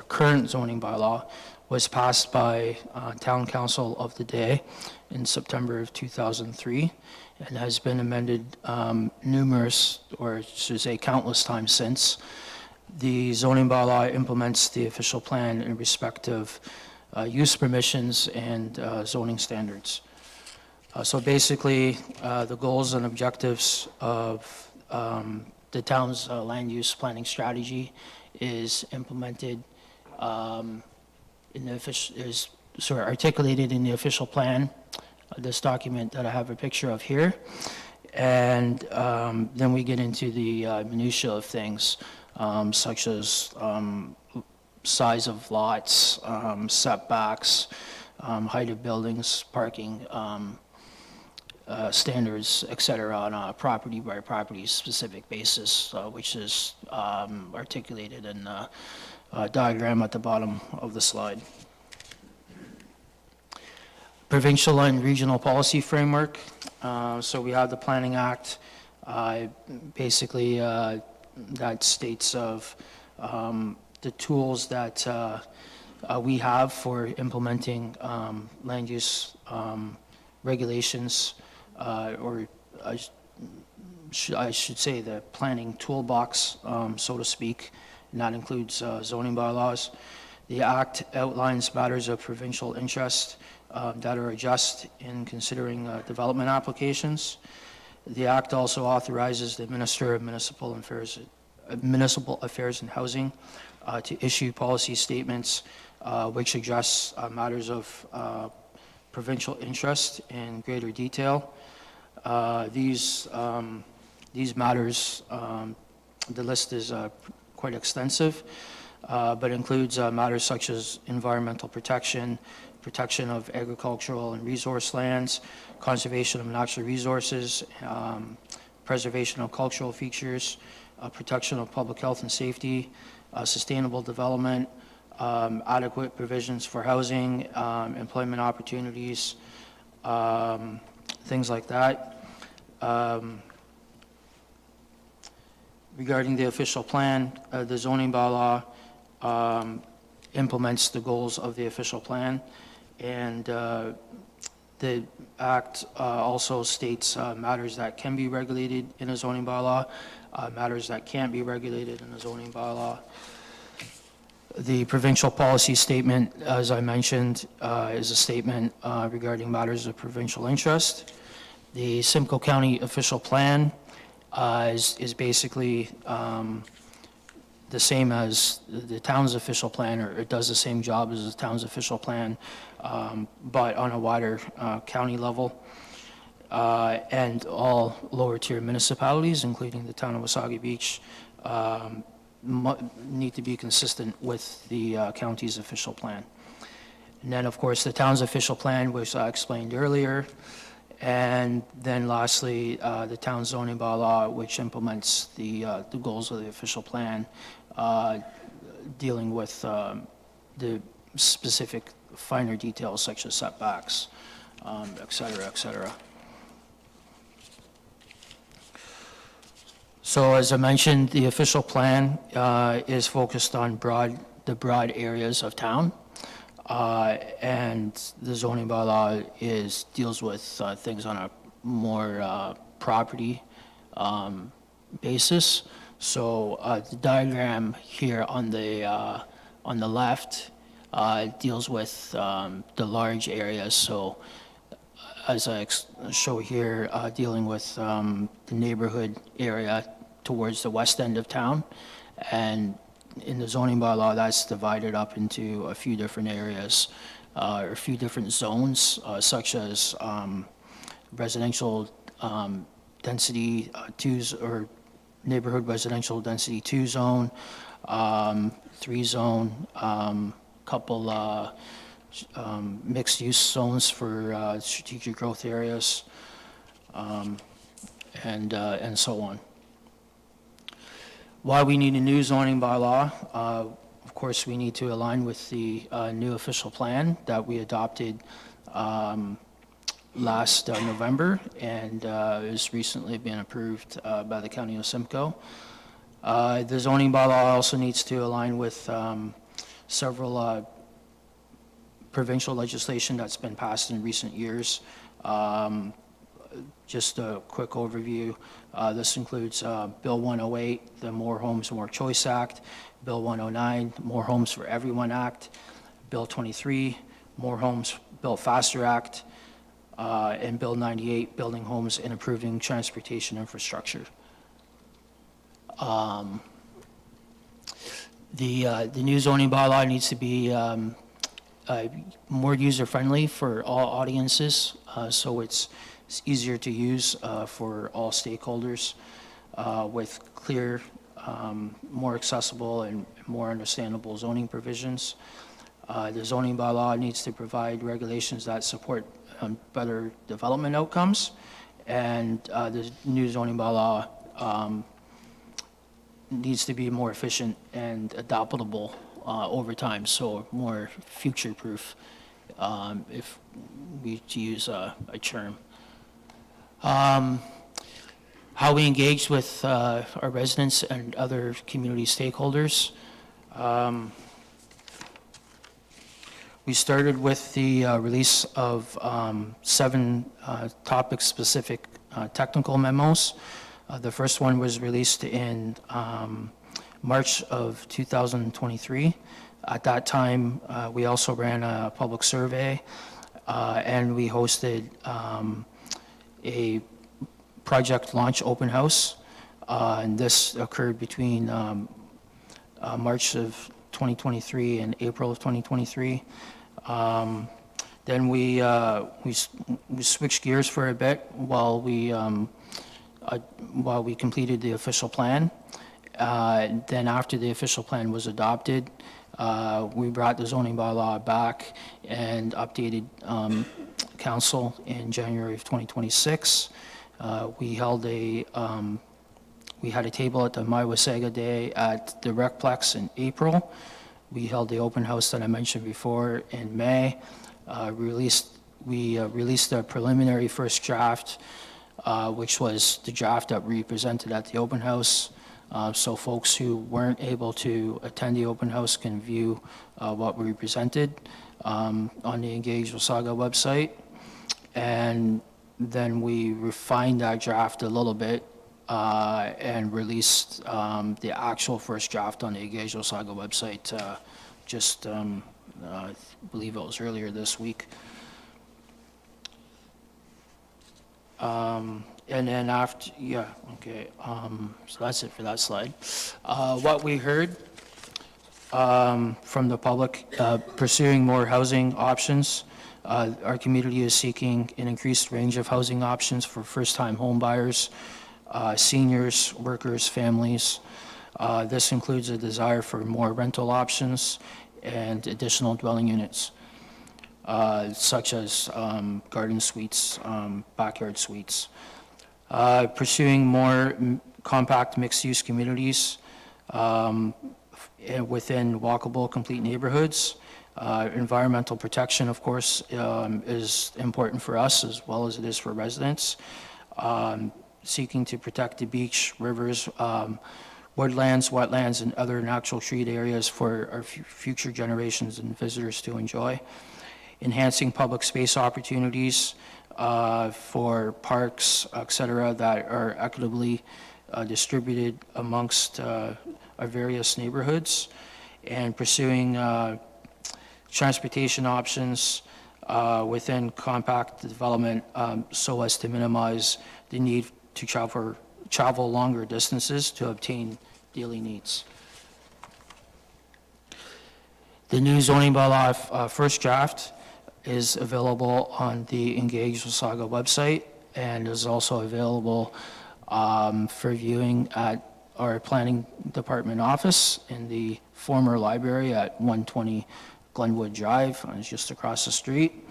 current zoning bylaw was passed by Town Council of the day in September of 2003, and has been amended numerous, or I should say countless times since. The zoning bylaw implements the official plan in respect of use permissions and zoning standards. So basically, the goals and objectives of the town's land use planning strategy is implemented in the official, articulated in the official plan, this document that I have a picture of here. And then we get into the minutiae of things, such as size of lots, setbacks, height of buildings, parking standards, et cetera, on a property by property specific basis, which is articulated in a diagram at the bottom of the slide. Provincial and regional policy framework. So we have the Planning Act, basically that states of the tools that we have for implementing land use regulations, or I should say the planning toolbox, so to speak, and that includes zoning bylaws. The act outlines matters of provincial interest that are just in considering development applications. The act also authorizes the Minister of Municipal Affairs and Housing to issue policy statements which address matters of provincial interest in greater detail. These matters, the list is quite extensive, but includes matters such as environmental protection, protection of agricultural and resource lands, conservation of natural resources, preservation of cultural features, protection of public health and safety, sustainable development, adequate provisions for housing, employment opportunities, things like that. Regarding the official plan, the zoning bylaw implements the goals of the official plan, and the act also states matters that can be regulated in a zoning bylaw, matters that can't be regulated in a zoning bylaw. The provincial policy statement, as I mentioned, is a statement regarding matters of provincial interest. The Simcoe County official plan is basically the same as the town's official plan, or it does the same job as the town's official plan, but on a wider county level. And all lower tier municipalities, including the town of Wasaga Beach, need to be consistent with the county's official plan. And then, of course, the town's official plan, which I explained earlier. And then lastly, the town zoning bylaw, which implements the goals of the official plan, dealing with the specific finer details such as setbacks, et cetera, et cetera. So as I mentioned, the official plan is focused on the broad areas of town. And the zoning bylaw deals with things on a more property basis. So the diagram here on the left deals with the large areas. So as I show here, dealing with the neighborhood area towards the west end of town, and in the zoning bylaw, that's divided up into a few different areas, or a few different zones, such as residential density 2s, or neighborhood residential density 2 zone, 3 zone, couple mixed use zones for strategic growth areas, and so on. Why we need a new zoning bylaw, of course, we need to align with the new official plan that we adopted last November, and has recently been approved by the County of Simcoe. The zoning bylaw also needs to align with several provincial legislation that's been passed in recent years. Just a quick overview. This includes Bill 108, the More Homes, More Choice Act, Bill 109, More Homes for Everyone Act, Bill 23, More Homes Built Faster Act, and Bill 98, Building Homes and Improving Transportation Infrastructure. The new zoning bylaw needs to be more user-friendly for all audiences, so it's easier to use for all stakeholders, with clear, more accessible and more understandable zoning provisions. The zoning bylaw needs to provide regulations that support better development outcomes, and the new zoning bylaw needs to be more efficient and adaptable over time, so more future-proof, if we to use a term. How we engage with our residents and other community stakeholders. We started with the release of 7 topic-specific technical memos. The first one was released in March of 2023. At that time, we also ran a public survey, and we hosted a project launch open house. And this occurred between March of 2023 and April of 2023. Then we switched gears for a bit while we completed the official plan. Then after the official plan was adopted, we brought the zoning bylaw back and updated council in January of 2026. We had a table at the Wasaga Day at the Recplex in April. We held the open house that I mentioned before in May. We released a preliminary first draft, which was the draft that we presented at the open house. So folks who weren't able to attend the open house can view what we presented on the Engage Wasaga website. And then we refined that draft a little bit and released the actual first draft on the Engage Wasaga website I believe it was earlier this week. And then after, yeah, okay, so that's it for that slide. What we heard from the public, pursuing more housing options. Our community is seeking an increased range of housing options for first-time home buyers, seniors, workers, families. This includes a desire for more rental options and additional dwelling units, such as garden suites, backyard suites. Pursuing more compact mixed-use communities within walkable, complete neighborhoods. Environmental protection, of course, is important for us as well as it is for residents. Seeking to protect the beach, rivers, woodlands, wetlands, and other natural treat areas for our future generations and visitors to enjoy. Enhancing public space opportunities for parks, et cetera, that are equitably distributed amongst our various neighborhoods. And pursuing transportation options within compact development so as to minimize the need to travel longer distances to obtain daily needs. The new zoning bylaw first draft is available on the Engage Wasaga website and is also available for viewing at our planning department office in the former library at 120 Glenwood Drive, it's just across the street.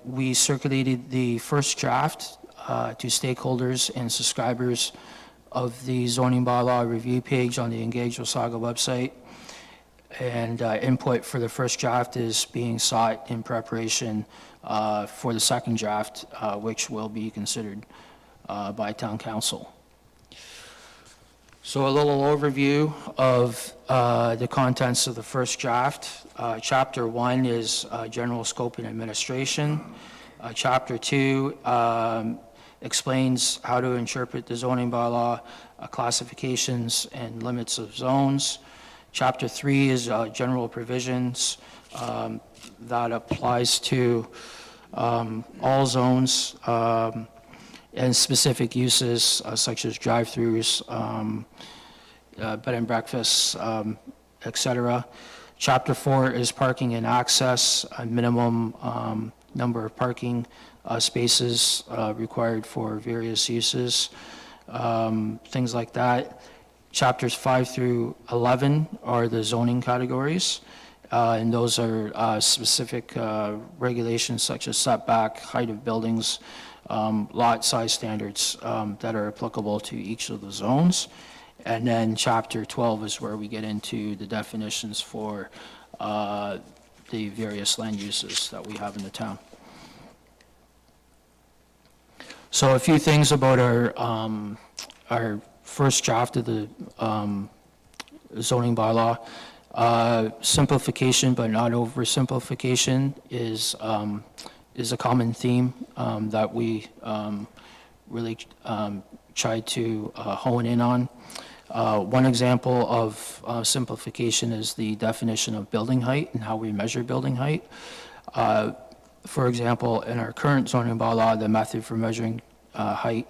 We circulated the first draft to stakeholders and subscribers of the zoning bylaw review page on the Engage Wasaga website. And input for the first draft is being sought in preparation for the second draft, which will be considered by Town Council. So a little overview of the contents of the first draft. Chapter 1 is general scope and administration. Chapter 2 explains how to interpret the zoning bylaw, classifications and limits of zones. Chapter 3 is general provisions that applies to all zones and specific uses such as drive-throughs, bed and breakfasts, et cetera. Chapter 4 is parking and access, a minimum number of parking spaces required for various uses, things like that. Chapters 5 through 11 are the zoning categories, and those are specific regulations such as setback, height of buildings, lot size standards that are applicable to each of the zones. And then Chapter 12 is where we get into the definitions for the various land uses that we have in the town. So a few things about our first draft of the zoning bylaw. Simplification, but not oversimplification, is a common theme that we really try to hone in on. One example of simplification is the definition of building height and how we measure building height. For example, in our current zoning bylaw, the method for measuring height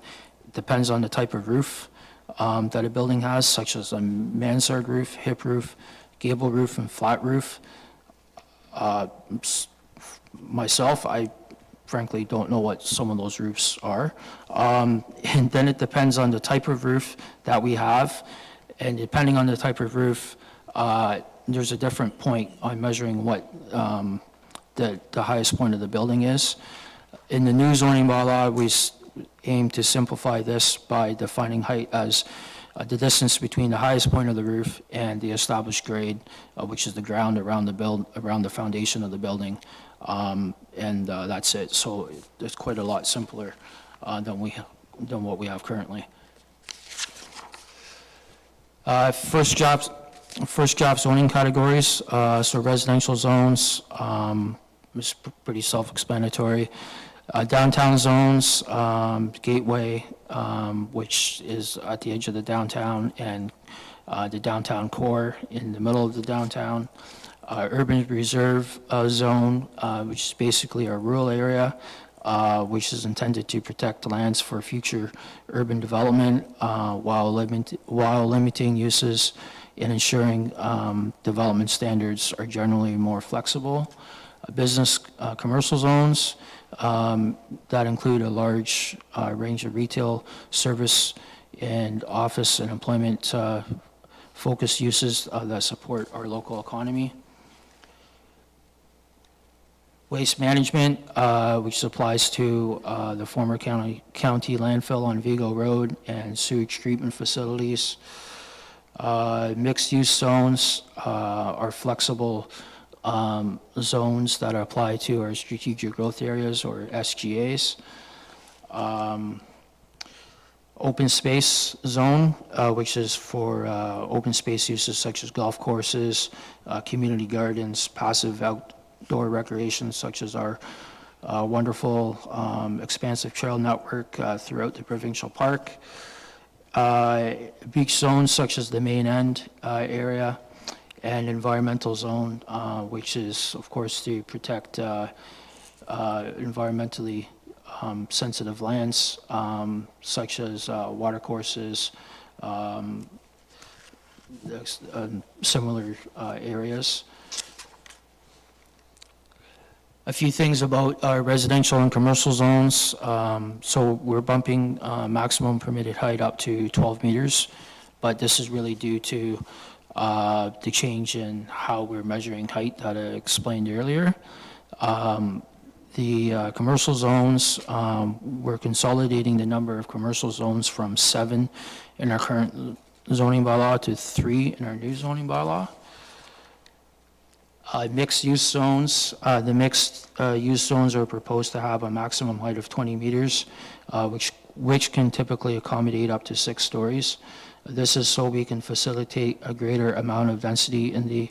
depends on the type of roof that a building has, such as a mansard roof, hip roof, gable roof, and flat roof. Myself, I frankly don't know what some of those roofs are. And then it depends on the type of roof that we have. And depending on the type of roof, there's a different point on measuring what the highest point of the building is. In the new zoning bylaw, we aim to simplify this by defining height as the distance between the highest point of the roof and the established grade, which is the ground around the foundation of the building. And that's it. So it's quite a lot simpler than what we have currently. First job zoning categories. So residential zones is pretty self-explanatory. Downtown zones, Gateway, which is at the edge of the downtown, and the downtown core in the middle of the downtown. Urban reserve zone, which is basically a rural area, which is intended to protect lands for future urban development while limiting uses and ensuring development standards are generally more flexible. Business commercial zones that include a large range of retail, service, and office and employment focused uses that support our local economy. Waste management, which applies to the former county landfill on Vigo Road and sewage treatment facilities. Mixed-use zones are flexible zones that apply to our strategic growth areas, or SGAs. Open space zone, which is for open space uses such as golf courses, community gardens, passive outdoor recreation such as our wonderful expansive trail network throughout the provincial park. Beach zones such as the Main End area, and environmental zone, which is, of course, to protect environmentally sensitive lands, such as watercourses, similar areas. A few things about our residential and commercial zones. So we're bumping maximum permitted height up to 12 meters, but this is really due to the change in how we're measuring height that I explained earlier. The commercial zones, we're consolidating the number of commercial zones from 7 in our current zoning bylaw to 3 in our new zoning bylaw. Mixed-use zones, the mixed-use zones are proposed to have a maximum height of 20 meters, which can typically accommodate up to 6 stories. This is so we can facilitate a greater amount of density in the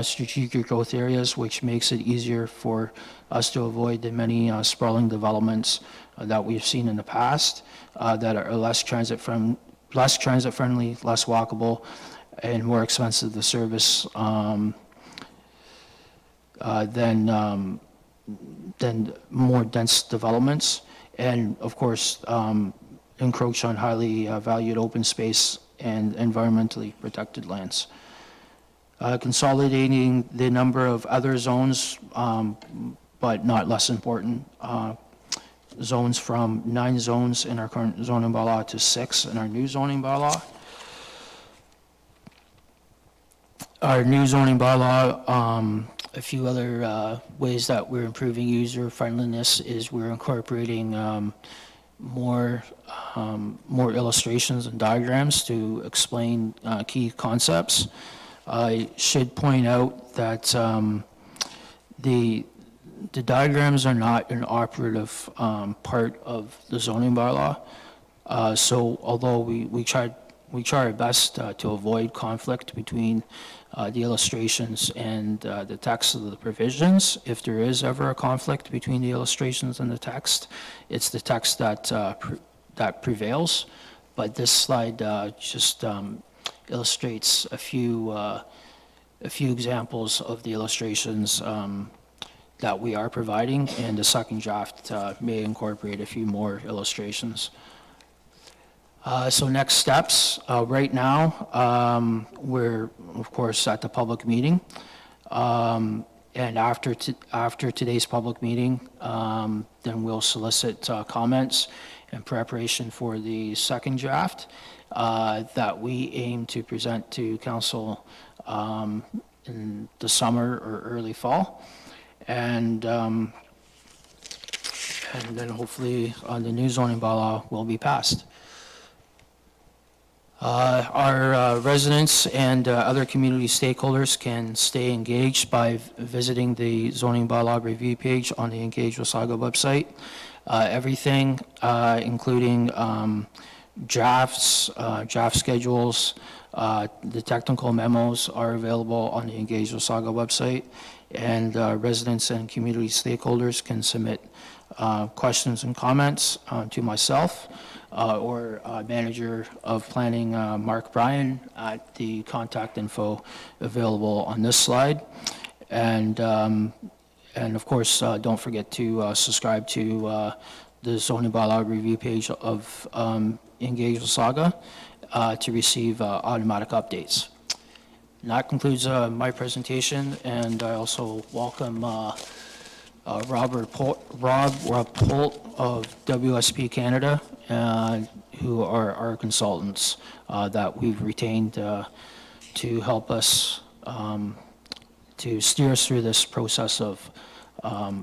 strategic growth areas, which makes it easier for us to avoid the many sprawling developments that we've seen in the past that are less transit-friendly, less walkable, and more expensive to service than more dense developments. And of course, encroach on highly valued open space and environmentally protected lands. Consolidating the number of other zones, but not less important, zones from 9 zones in our current zoning bylaw to 6 in our new zoning bylaw. Our new zoning bylaw, a few other ways that we're improving user friendliness is we're incorporating more illustrations and diagrams to explain key concepts. I should point out that the diagrams are not an operative part of the zoning bylaw. So although we try our best to avoid conflict between the illustrations and the text of the provisions. If there is ever a conflict between the illustrations and the text, it's the text that prevails. But this slide just illustrates a few examples of the illustrations that we are providing, and the second draft may incorporate a few more illustrations. So next steps, right now, we're of course at the public meeting. And after today's public meeting, then we'll solicit comments in preparation for the second draft that we aim to present to council in the summer or early fall. And then hopefully the new zoning bylaw will be passed. Our residents and other community stakeholders can stay engaged by visiting the zoning bylaw review page on the Engage Wasaga website. Everything, including drafts, draft schedules, the technical memos are available on the Engage Wasaga website, and residents and community stakeholders can submit questions and comments to myself or Manager of Planning, Mark Bryan, at the contact info available on this slide. And of course, don't forget to subscribe to the zoning bylaw review page of Engage Wasaga to receive automatic updates. And that concludes my presentation, and I also welcome Rob Rapolt of WSP Canada, who are our consultants that we've retained to help us to steer us through this process of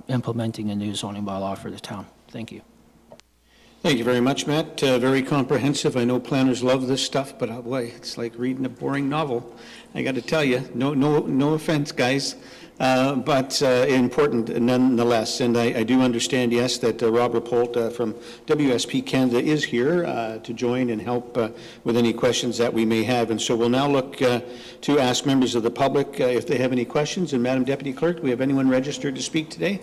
implementing a new zoning bylaw for the town. Thank you. Thank you very much, Matt. Very comprehensive. I know planners love this stuff, but boy, it's like reading a boring novel. I got to tell you, no offense, guys, but important nonetheless. And I do understand, yes, that Rob Rapolt from WSP Canada is here to join and help with any questions that we may have. And so we'll now look to ask members of the public if they have any questions. And Madam Deputy Clerk, do we have anyone registered to speak today?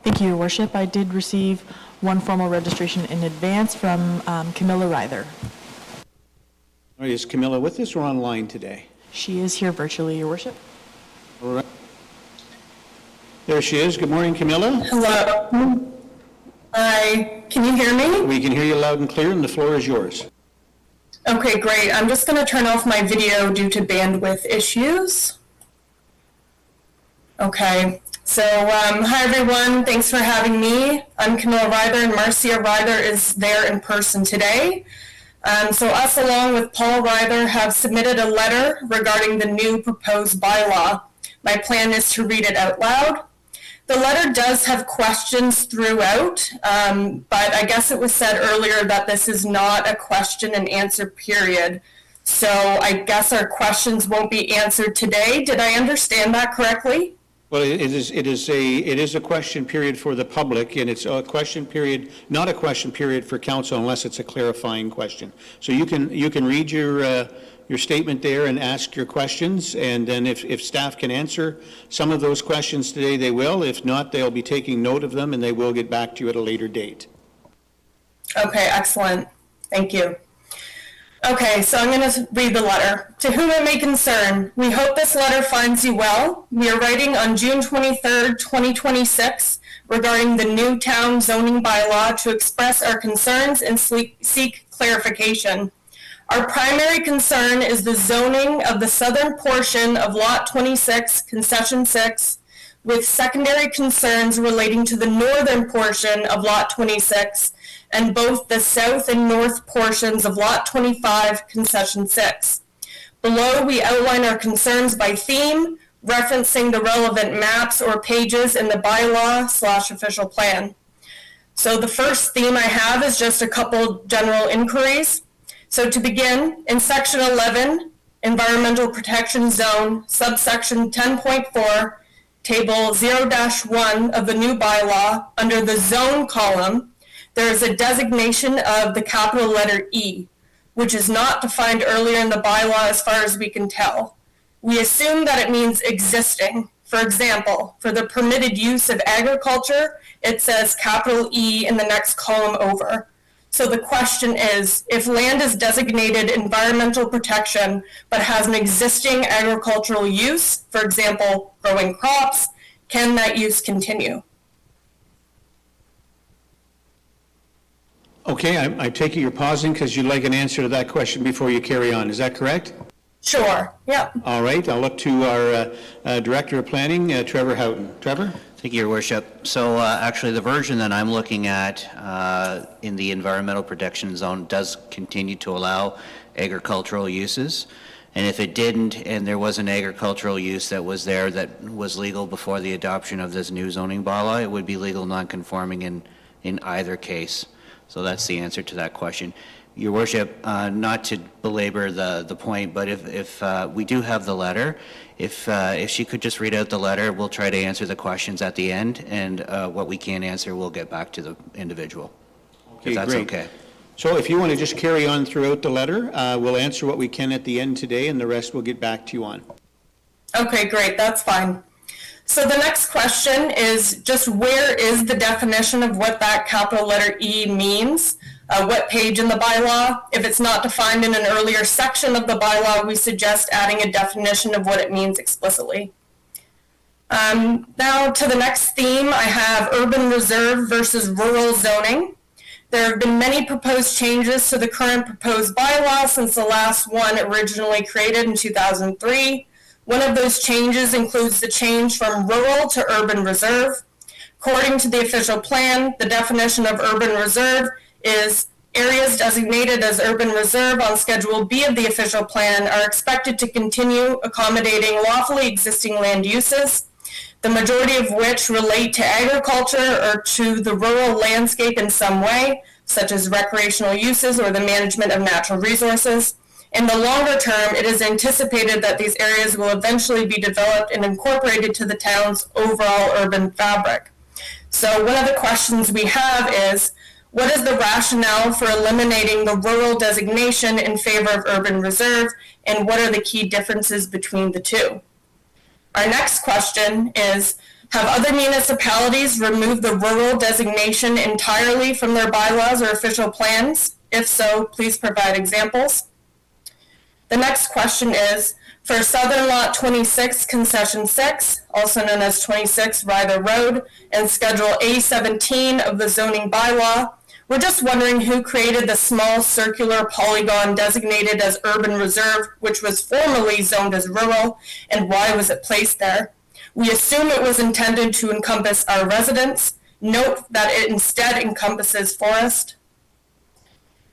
Thank you, Your Worship. I did receive one formal registration in advance from Camilla Ryther. All right, is Camilla with us or online today? She is here virtually, Your Worship. All right. There she is. Good morning, Camilla. Hello. Hi. Can you hear me? We can hear you loud and clear, and the floor is yours. Okay, great. I'm just going to turn off my video due to bandwidth issues. Okay. So, hi everyone. Thanks for having me. I'm Camilla Ryther, and Marcia Ryther is there in person today. So us, along with Paul Ryther, have submitted a letter regarding the new proposed bylaw. My plan is to read it out loud. The letter does have questions throughout, but I guess it was said earlier that this is not a question and answer period. So I guess our questions won't be answered today. Did I understand that correctly? Well, it is a question period for the public, and it's a question period, not a question period for council unless it's a clarifying question. So you can read your statement there and ask your questions, and then if staff can answer some of those questions today, they will. If not, they'll be taking note of them, and they will get back to you at a later date. Okay, excellent. Thank you. Okay, so I'm going to read the letter. To whom it may concern, we hope this letter finds you well. We are writing on June 23rd, 2026, regarding the new town zoning bylaw to express our concerns and seek clarification. Our primary concern is the zoning of the southern portion of Lot 26, Concession 6, with secondary concerns relating to the northern portion of Lot 26 and both the south and north portions of Lot 25, Concession 6. Below, we outline our concerns by theme, referencing the relevant maps or pages in the bylaw/official plan. So the first theme I have is just a couple general inquiries. So to begin, in Section 11, Environmental Protection Zone, subsection 10.4, Table 0-1 of the new bylaw, under the zone column, there is a designation of the capital letter E. which is not defined earlier in the bylaw as far as we can tell. We assume that it means existing. For example, for the permitted use of agriculture, it says capital E in the next column over. So the question is, if land is designated environmental protection but has an existing agricultural use, for example, growing crops, can that use continue? Okay, I take it you're pausing because you'd like an answer to that question before you carry on. Is that correct? Sure, yep. All right, I'll look to our Director of Planning, Trevor Houghton. Trevor? Thank you, Your Worship. So actually, the version that I'm looking at in the environmental protection zone does continue to allow agricultural uses. And if it didn't, and there was an agricultural use that was there that was legal before the adoption of this new zoning bylaw, it would be legal non-conforming in either case. So that's the answer to that question. Your Worship, not to belabor the point, but if we do have the letter, if she could just read out the letter, we'll try to answer the questions at the end, and what we can't answer, we'll get back to the individual. Okay, if that's great. okay. So if you want to just carry on throughout the letter, we'll answer what we can at the end today, and the rest we'll get back to you on. Okay, great, that's fine. So the next question is just where is the definition of what that capital letter E means? What page in the bylaw? If it's not defined in an earlier section of the bylaw, we suggest adding a definition of what it means explicitly. Now to the next theme, I have urban reserve versus rural zoning. There have been many proposed changes to the current proposed bylaw since the last one originally created in 2003. One of those changes includes the change from rural to urban reserve. According to the official plan, the definition of urban reserve is areas designated as urban reserve on Schedule B of the official plan are expected to continue accommodating lawfully existing land uses, the majority of which relate to agriculture or to the rural landscape in some way, such as recreational uses or the management of natural resources. In the longer term, it is anticipated that these areas will eventually be developed and incorporated to the town's overall urban fabric. So one of the questions we have is, what is the rationale for eliminating the rural designation in favor of urban reserve, and what are the key differences between the two? Our next question is, have other municipalities removed the rural designation entirely from their bylaws or official plans? If so, please provide examples. The next question is, for Southern Lot 26, Concession 6, also known as 26 Ryther Road, and Schedule A17 of the zoning bylaw, we're just wondering who created the small circular polygon designated as urban reserve, which was formerly zoned as rural, and why was it placed there? We assume it was intended to encompass our residents. Note that it instead encompasses forest.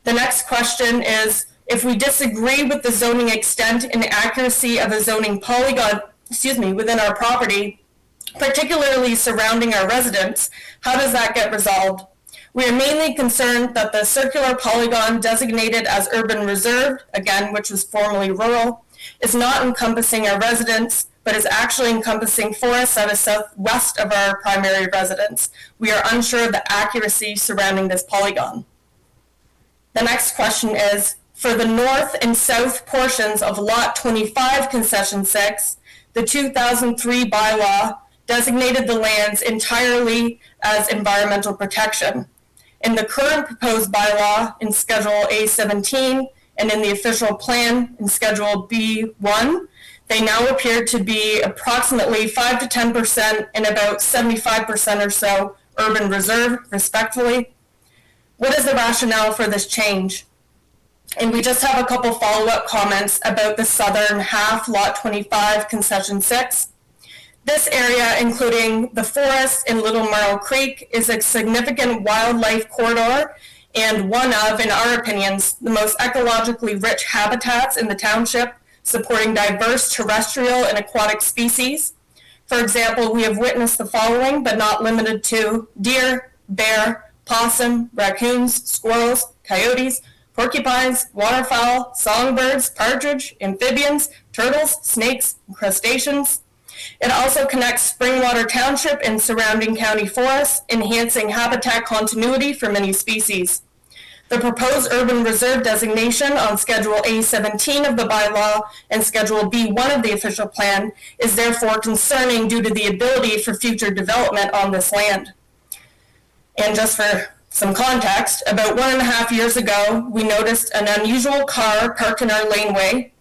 The next question is, if we disagree with the zoning extent and accuracy of a zoning polygon, within our property, particularly surrounding our residents, how does that get resolved? We are mainly concerned that the circular polygon designated as urban reserve, again, which was formerly rural, is not encompassing our residents, but is actually encompassing forests that is southwest of our primary residence. We are unsure of the accuracy surrounding this polygon. The next question is, for the north and south portions of Lot 25, Concession 6, the 2003 bylaw designated the lands entirely as environmental protection. In the current proposed bylaw in Schedule A17 and in the official plan in Schedule B1, they now appear to be approximately 5 to 10% and about 75% or so urban reserve, respectively. What is the rationale for this change? And we just have a couple follow-up comments about the southern half, Lot 25, Concession 6. This area, including the forest and Little Marl Creek, is a significant wildlife corridor and one of, in our opinions, the most ecologically rich habitats in the township, supporting diverse terrestrial and aquatic species. For example, we have witnessed the following, but not limited to deer, bear, possum, raccoons, squirrels, coyotes, porcupines, waterfowl, songbirds, partridge, amphibians, turtles, snakes, and crustaceans. It also connects Springwater Township and surrounding county forests, enhancing habitat continuity for many species. The proposed urban reserve designation on Schedule A17 of the bylaw and Schedule B1 of the official plan is therefore concerning due to the ability for future development on this land. And just for some context, about 1.5 years ago, we noticed an unusual car parked in our laneway,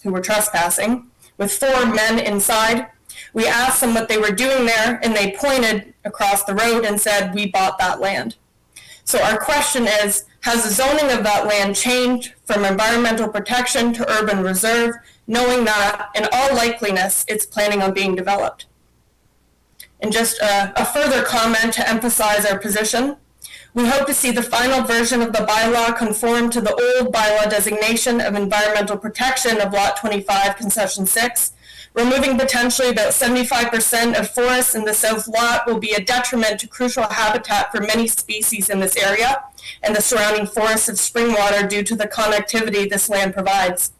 who were trespassing, with 4 men inside. We asked them what they were doing there, and they pointed across the road and said, "We bought that land." So our question is, has the zoning of that land changed from environmental protection to urban reserve, knowing that in all likeliness it's planning on being developed? And just a further comment to emphasize our position. We hope to see the final version of the bylaw conform to the old bylaw designation of environmental protection of Lot 25, Concession 6. Removing potentially about 75% of forests in the south lot will be a detriment to crucial habitat for many species in this area and the surrounding forests of spring water due to the connectivity this land provides.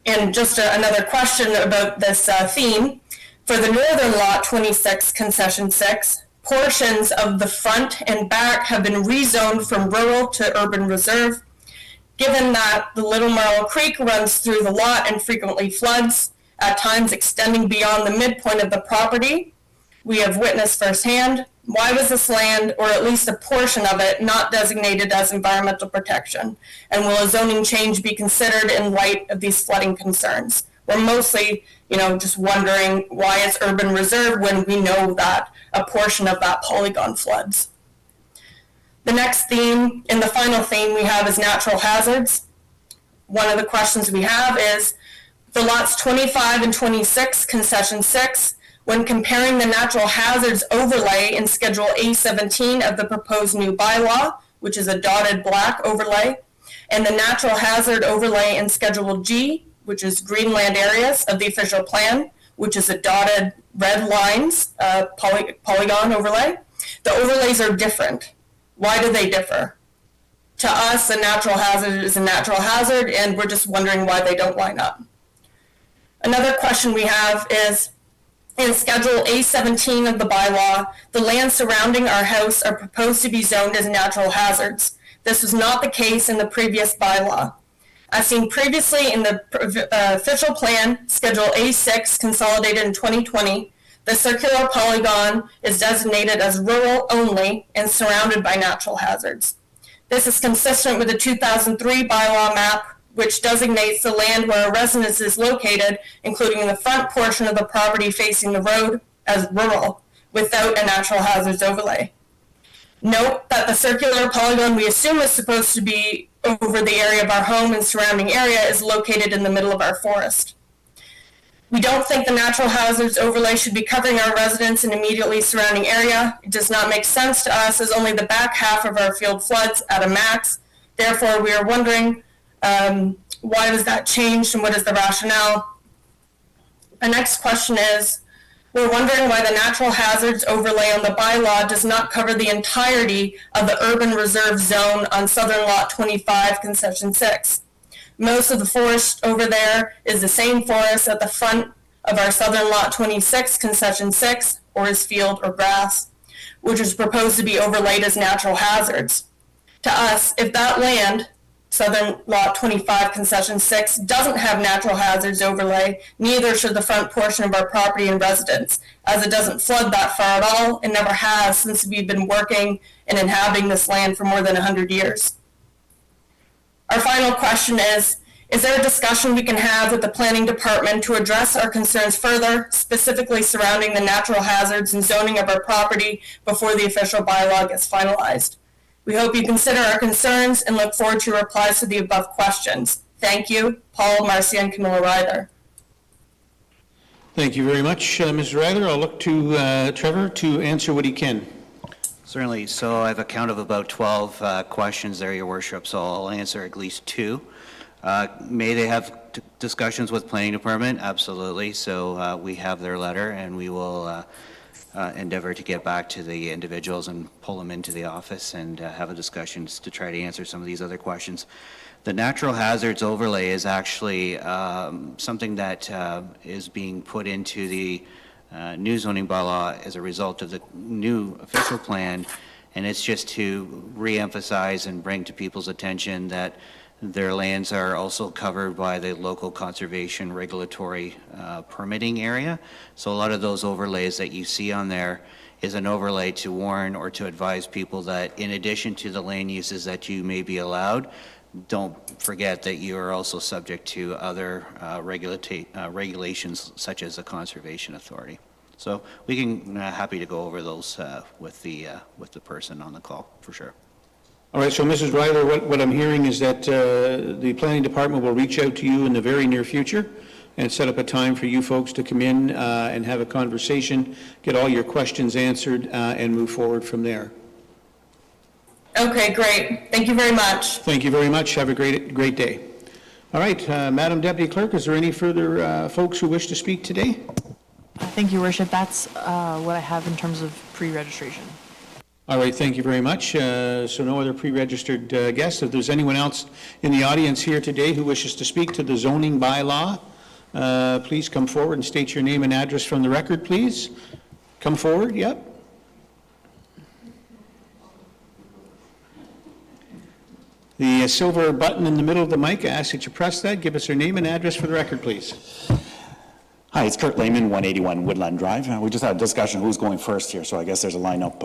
And just another question about this theme. For the northern lot 26, Concession 6, portions of the front and back have been rezoned from rural to urban reserve. Given that the Little Marl Creek runs through the lot and frequently floods, at times extending beyond the midpoint of the property, we have witnessed firsthand, why was this land, or at least a portion of it, not designated as environmental protection? And will a zoning change be considered in light of these flooding concerns? We're mostly, just wondering why it's urban reserve when we know that a portion of that polygon floods. The next theme, and the final theme we have, is natural hazards. One of the questions we have is, for lots 25 and 26, Concession 6, when comparing the natural hazards overlay in Schedule A17 of the proposed new bylaw, which is a dotted black overlay, and the natural hazard overlay in Schedule G, which is greenland areas of the official plan, which is a dotted red lines polygon overlay, the overlays are different. Why do they differ? To us, a natural hazard is a natural hazard, and we're just wondering why they don't line up. Another question we have is, in Schedule A17 of the bylaw, the land surrounding our house are proposed to be zoned as natural hazards. This was not the case in the previous bylaw. As seen previously in the official plan, Schedule A6, consolidated in 2020, the circular polygon is designated as rural only and surrounded by natural hazards. This is consistent with the 2003 bylaw map, which designates the land where a residence is located, including the front portion of the property facing the road, as rural, without a natural hazards overlay. Note that the circular polygon we assume is supposed to be over the area of our home and surrounding area is located in the middle of our forest. We don't think the natural hazards overlay should be covering our residents and immediately surrounding area. It does not make sense to us, as only the back half of our field floods at a max. Therefore, we are wondering why was that changed and what is the rationale? The next question is, we're wondering why the natural hazards overlay on the bylaw does not cover the entirety of the urban reserve zone on southern lot 25, Concession 6. Most of the forest over there is the same forest at the front of our southern lot 26, Concession 6, or is field or grass, which is proposed to be overlaid as natural hazards. To us, if that land, southern lot 25, Concession 6, doesn't have natural hazards overlay, neither should the front portion of our property and residence, as it doesn't flood that far at all and never has since we've been working and inhabiting this land for more than 100 years. Our final question is there a discussion we can have with the planning department to address our concerns further, specifically surrounding the natural hazards and zoning of our property before the official bylaw gets finalized? We hope you consider our concerns and look forward to your replies to the above questions. Thank you. Paul, Marcia, and Camilla Ryther. Thank you very much, Ms. Ryther. I'll look to Trevor to answer what he can. Certainly. So I have a count of about 12 questions there, Your Worship, so I'll answer at least 2. May they have discussions with Planning Department? Absolutely. So we have their letter, and we will endeavor to get back to the individuals and pull them into the office and have a discussion to try to answer some of these other questions. The natural hazards overlay is actually something that is being put into the new zoning bylaw as a result of the new official plan, And it's just to reemphasize and bring to people's attention that their lands are also covered by the local conservation regulatory permitting area. So a lot of those overlays that you see on there is an overlay to warn or to advise people that in addition to the land uses that you may be allowed, don't forget that you are also subject to other regulations such as the Conservation Authority. So we can, happy to go over those with the person on the call, for sure. All right, so Mrs. Ryder, what I'm hearing is that the planning department will reach out to you in the very near future and set up a time for you folks to come in and have a conversation, get all your questions answered, and move forward from there. Okay, great. Thank you very much. Thank you very much. Have a great day. All right, Madam Deputy Clerk, is there any further folks who wish to speak today? Thank you, Your Worship. That's what I have in terms of pre-registration. All right, thank you very much. So no other pre-registered guests. If there's anyone else in the audience here today who wishes to speak to the zoning bylaw, please come forward and state your name and address from the record, please. Come forward, yep. The silver button in the middle of the mic, I ask that you press that. Give us your name and address for the record, please. Hi, it's Kurt Lehman, 181 Woodland Drive. We just had a discussion who's going first here, so I guess there's a lineup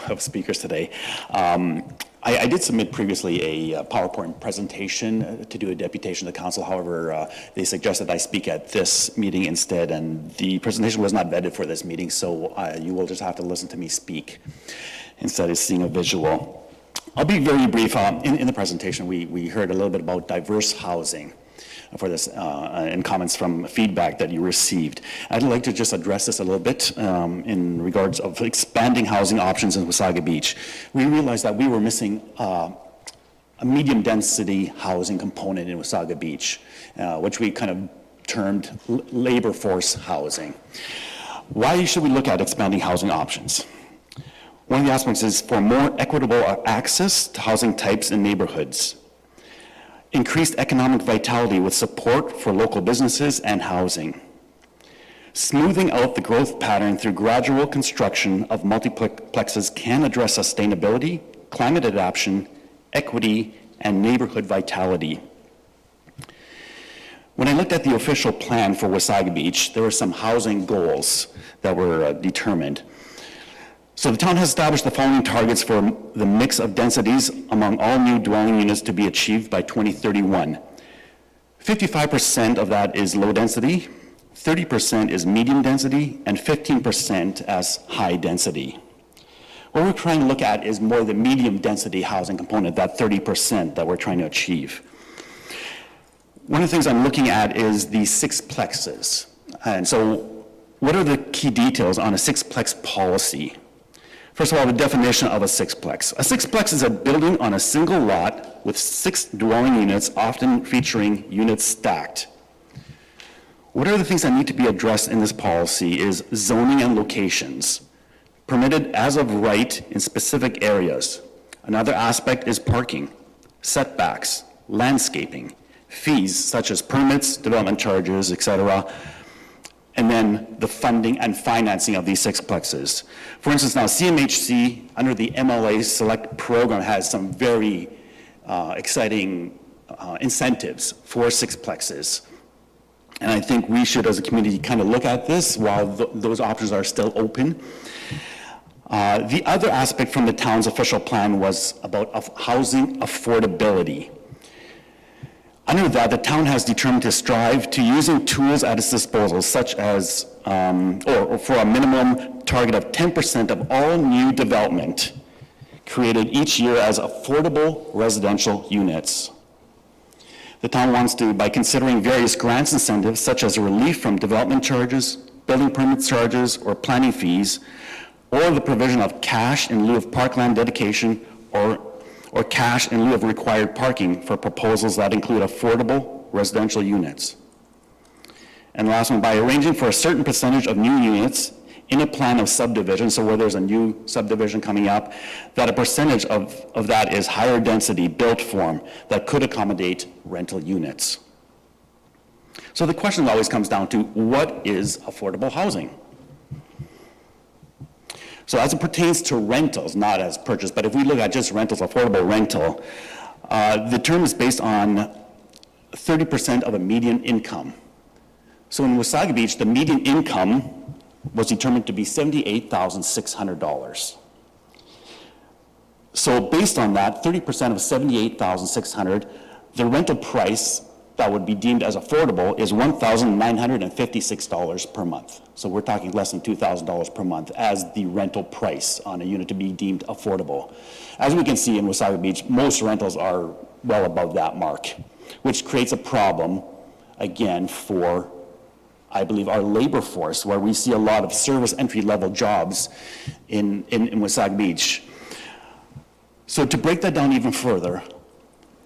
of speakers today. I did submit previously a PowerPoint presentation to do a deputation to the council. However, they suggested I speak at this meeting instead, and the presentation was not vetted for this meeting, so you will just have to listen to me speak instead of seeing a visual. I'll be very brief. In the presentation, we heard a little bit about diverse housing for this and comments from feedback that you received. I'd like to just address this a little bit in regards of expanding housing options in Wasaga Beach. We realized that we were missing a medium density housing component in Wasaga Beach, which we kind of termed labor force housing. Why should we look at expanding housing options? One of the aspects is for more equitable access to housing types and neighborhoods. Increased economic vitality with support for local businesses and housing. Smoothing out the growth pattern through gradual construction of multiplexes can address sustainability, climate adaptation, equity, and neighborhood vitality. When I looked at the official plan for Wasaga Beach, there were some housing goals that were determined. So the town has established the following targets for the mix of densities among all new dwelling units to be achieved by 2031. 55% of that is low density, 30% is medium density, and 15% as high density. What we're trying to look at is more the medium density housing component, that 30% that we're trying to achieve. One of the things I'm looking at is the sixplexes. And so what are the key details on a sixplex policy? First of all, the definition of a sixplex. A sixplex is a building on a single lot with 6 dwelling units, often featuring units stacked. What are the things that need to be addressed in this policy is zoning and locations, permitted as of right in specific areas. Another aspect is parking, setbacks, landscaping, fees such as permits, development charges, etc., and then the funding and financing of these sixplexes. For instance, now CMHC, under the MLA Select program, has some very exciting incentives for sixplexes. And I think we should, as a community, kind of look at this while those options are still open. The other aspect from the town's official plan was about housing affordability. Under that, the town has determined to strive to using tools at its disposal, such as, or for a minimum target of 10% of all new development created each year as affordable residential units. The town wants to, by considering various grants incentives, such as relief from development charges, building permit charges, or planning fees, or the provision of cash in lieu of parkland dedication or cash in lieu of required parking for proposals that include affordable residential units. And the last one, by arranging for a certain percentage of new units in a plan of subdivision, so where there's a new subdivision coming up, that a percentage of that is higher density built form that could accommodate rental units. So the question always comes down to, what is affordable housing? So as it pertains to rentals, not as purchase, but if we look at just rentals, affordable rental, the term is based on 30% of a median income. So in Wasaga Beach, the median income was determined to be $78,600. So based on that, 30% of 78,600, the rental price that would be deemed as affordable is $1,956 per month. So we're talking less than $2,000 per month as the rental price on a unit to be deemed affordable. As we can see in Wasaga Beach, most rentals are well above that mark, which creates a problem, again, for, I believe, our labor force, where we see a lot of service entry-level jobs in Wasaga Beach. So to break that down even further,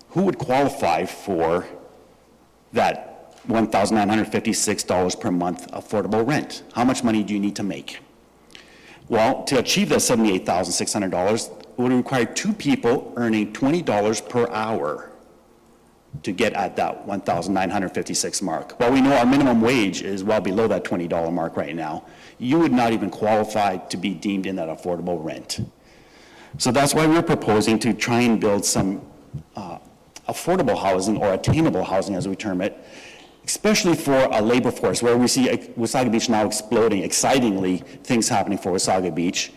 who would qualify for that $1,956 per month affordable rent? How much money do you need to make? Well, to achieve that $78,600, it would require two people earning $20 per hour to get at that $1,956 mark. While we know our minimum wage is well below that $20 mark right now, you would not even qualify to be deemed in that affordable rent. So that's why we're proposing to try and build some affordable housing, or attainable housing as we term it, especially for a labor force, where we see Wasaga Beach now exploding, excitingly, things happening for Wasaga Beach.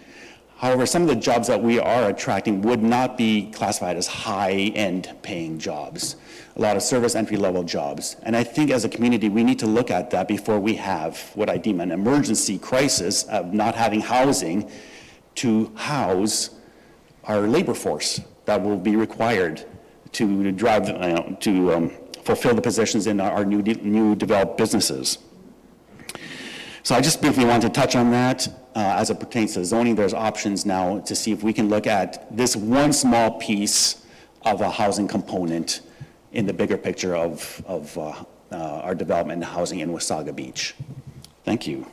However, some of the jobs that we are attracting would not be classified as high-end paying jobs, a lot of service entry-level jobs. And I think as a community, we need to look at that before we have what I deem an emergency crisis of not having housing to house our labor force that will be required to drive, to fulfill the positions in our new developed businesses. So I just briefly want to touch on that. As it pertains to zoning, there's options now to see if we can look at this one small piece of a housing component in the bigger picture of our development and housing in Wasaga Beach. Thank you.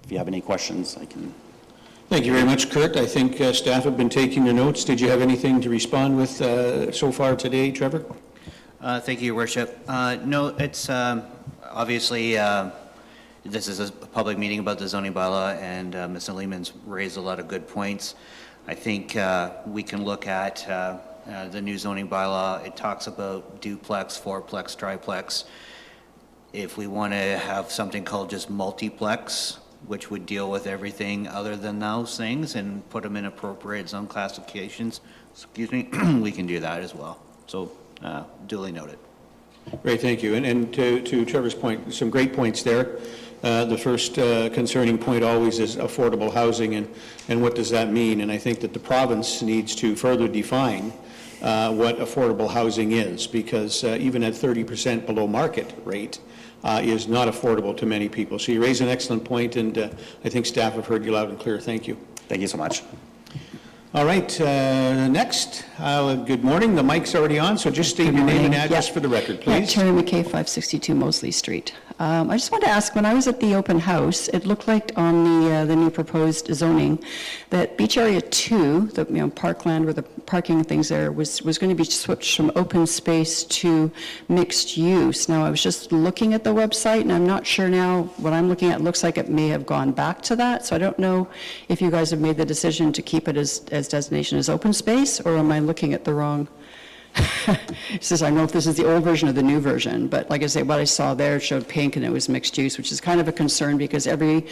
If you have any questions, I can. Thank you very much, Kurt. I think staff have been taking the notes. Did you have anything to respond with so far today, Trevor? Thank you, Your Worship. No, it's obviously, this is a public meeting about the zoning bylaw, and Mr. Lehman's raised a lot of good points. I think we can look at the new zoning bylaw. It talks about duplex, fourplex, triplex. If we want to have something called just multiplex, which would deal with everything other than those things and put them in appropriate zone classifications, excuse me, we can do that as well. So duly noted. Great, thank you. And to Trevor's point, some great points there. The first concerning point always is affordable housing, and what does that mean? And I think that the province needs to further define what affordable housing is, because even at 30% below market rate, is not affordable to many people. So you raise an excellent point, and I think staff have heard you loud and clear. Thank you. Thank you so much. All right, next, good morning. The mic's already on, so just state your name and address for the record, please. Terry McKay, 562 Mosley Street. I just wanted to ask, when I was at the open house, it looked like on the new proposed zoning that Beach Area 2, the parkland where the parking and things there, was going to be switched from open space to mixed use. Now, I was just looking at the website, and I'm not sure now, what I'm looking at looks like it may have gone back to that, so I don't know if you guys have made the decision to keep it as designation as open space, or am I looking at the wrong? It says, I don't know if this is the old version or the new version, but like I say, what I saw there showed pink and it was mixed use, which is kind of a concern because at the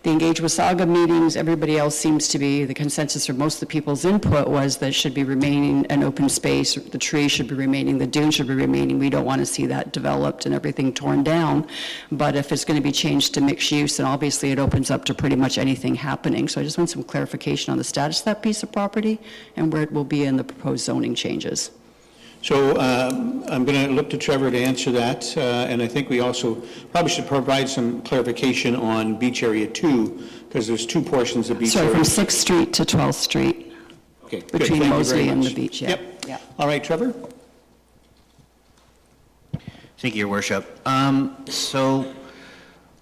Engage Wasaga meetings, everybody else seems to be, the consensus for most of the people's input was that it should be remaining an open space, the tree should be remaining, the dune should be remaining. We don't want to see that developed and everything torn down. But if it's going to be changed to mixed use, then obviously it opens up to pretty much anything happening. So I just want some clarification on the status of that piece of property and where it will be in the proposed zoning changes. So I'm going to look to Trevor to answer that, and I think we also probably should provide some clarification on Beach Area 2, because there's two portions of Beach Area. Sorry, from 6th Street to 12th Street. Okay, good. Between Thank you Mosley very and much. the beach, yeah. Yep. Yeah. All right, Trevor? Thank you, Your Worship. So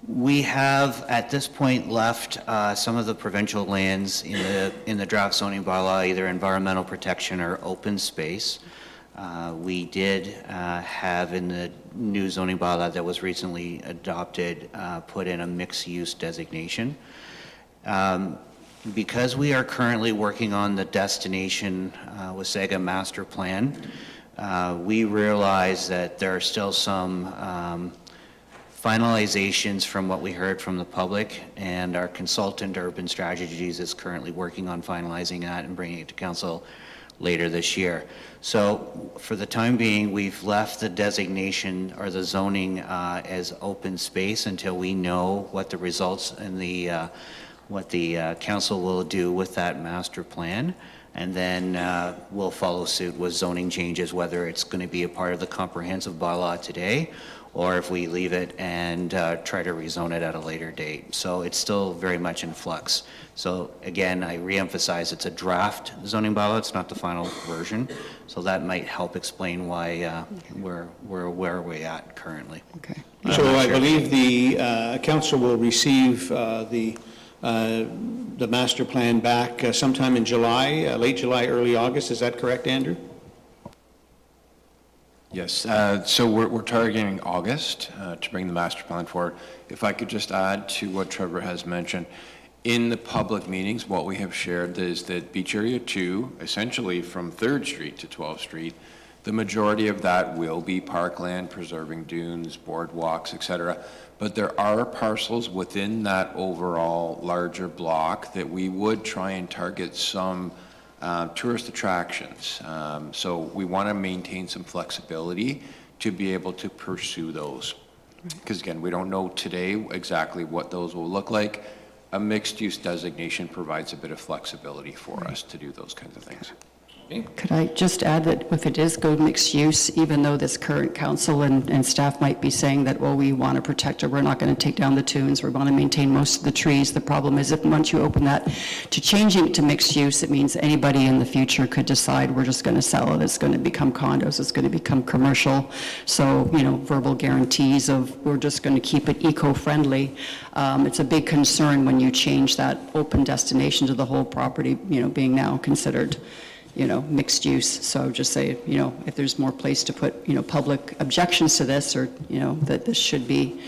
we have at this point left some of the provincial lands in the draft zoning bylaw, either environmental protection or open space. We did have in the new zoning bylaw that was recently adopted put in a mixed use designation. Because we are currently working on the destination Wasaga master plan, we realize that there are still some finalizations from what we heard from the public, and our consultant Urban Strategies is currently working on finalizing that and bringing it to council later this year. So for the time being, we've left the designation or the zoning as open space until we know what the results and what the council will do with that master plan. And then we'll follow suit with zoning changes, whether it's going to be a part of the comprehensive bylaw today, or if we leave it and try to rezone it at a later date. So it's still very much in flux. So again, I reemphasize it's a draft zoning bylaw, it's not the final version. So that might help explain why we're where we're at currently. Okay. So I believe the council will receive the master plan back sometime in July, late July, early August. Is that correct, Andrew? Yes, so we're targeting August to bring the master plan forward. If I could just add to what Trevor has mentioned, in the public meetings, what we have shared is that Beach Area 2, essentially from 3rd Street to 12th Street, the majority of that will be parkland, preserving dunes, boardwalks, etc. But there are parcels within that overall larger block that we would try and target some tourist attractions. So we want to maintain some flexibility to be able to pursue those. Because again, we don't know today exactly what those will look like. A mixed-use designation provides a bit of flexibility for us to do those kinds of things. Could I just add that if it is go mixed use, even though this current council and staff might be saying that, well, we want to protect it, we're not going to take down the tunes, we want to maintain most of the trees. The problem is if once you open that to changing it to mixed use, it means anybody in the future could decide we're just going to sell it, it's going to become condos, it's going to become commercial. So, you know, verbal guarantees of we're just going to keep it eco-friendly. It's a big concern when you change that open destination to the whole property, you know, being now considered, you know, mixed use. So I would just say, you know, if there's more place to put, you know, public objections to this, or, you know, that this should be,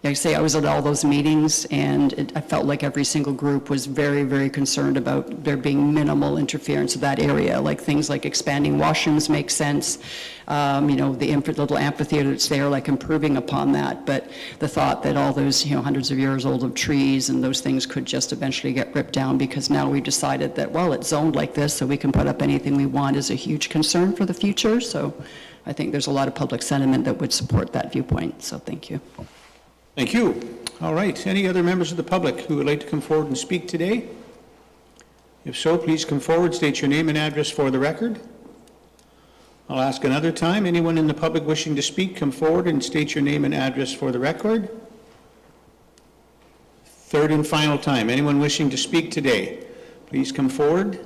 like I say, I was at all those meetings, and I felt like every single group was very, very concerned about there being minimal interference of that area, like things like expanding washrooms make sense, you know, the little amphitheater that's there, like improving upon that, but the thought that all those, you know, hundreds of years old of trees and those things could just eventually get ripped down because now we've decided that, well, it's zoned like this, so we can put up anything we want, is a huge concern for the future. So I think there's a lot of public sentiment that would support that viewpoint, so thank you. Thank you. All right. Any other members of the public who would like to come forward and speak today? If so, please come forward, state your name and address for the record. I'll ask another time. Anyone in the public wishing to speak, come forward and state your name and address for the record. Third and final time. Anyone wishing to speak today, please come forward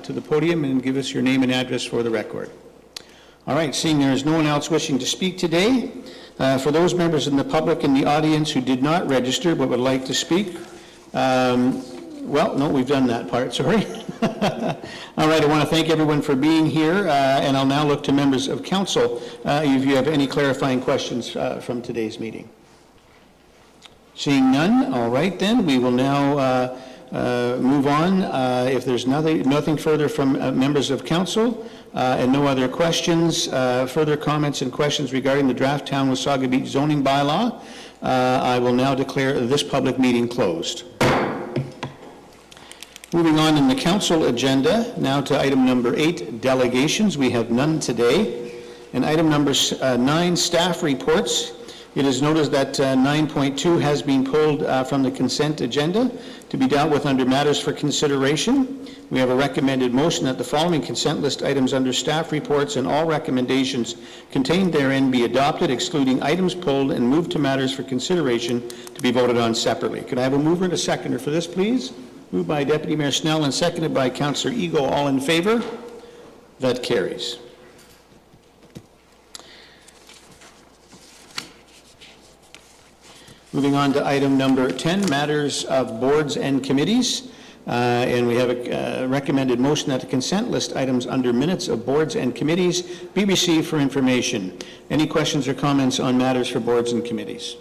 to the podium and give us your name and address for the record. All right. Seeing there is no one else wishing to speak today, for those members in the public in the audience who did not register but would like to speak, well, no, we've done that part, sorry. All right, I want to thank everyone for being here, and I'll now look to members of council if you have any clarifying questions from today's meeting. Seeing none, all right then, we will now move on. If there's nothing further from members of council, and no other questions, further comments and questions regarding the draft Town Wasaga Beach zoning bylaw, I will now declare this public meeting closed. Moving on in the council agenda, now to item number 8, delegations. We have none today. And item number 9, staff reports. It is noticed that 9.2 has been pulled from the consent agenda to be dealt with under matters for consideration. We have a recommended motion that the following consent list items under staff reports and all recommendations contained therein be adopted, excluding items pulled and moved to matters for consideration to be voted on separately. Could I have a mover and a seconder for this, please? Moved by Deputy Mayor Snell and seconded by Councillor Eagle. All in favor? That carries. Moving on to item number 10, matters of boards and committees. And we have a recommended motion that the consent list items under minutes of boards and committees be received for information. Any questions or comments on matters for boards and committees?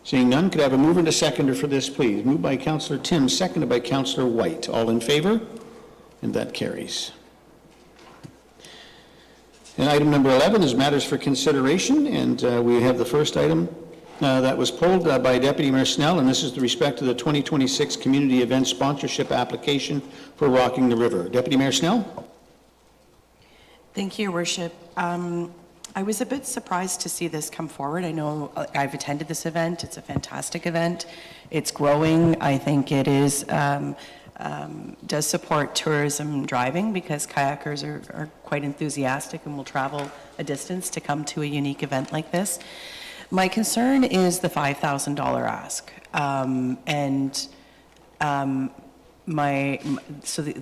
Seeing none, could I have a mover and a seconder for this, please? Moved by Councillor Tim, seconded by Councillor White. All in favor? And that carries. And item number 11 is matters for consideration, and we have the first item that was pulled by Deputy Mayor Snell, and this is with respect to the 2026 Community Event Sponsorship Application for Rocking the River. Deputy Mayor Snell? Thank you, Your Worship. I was a bit surprised to see this come forward. I know I've attended this event. It's a fantastic event. It's growing. I think it is does support tourism driving because kayakers are quite enthusiastic and will travel a distance to come to a unique event like this. My concern is the $5,000 ask.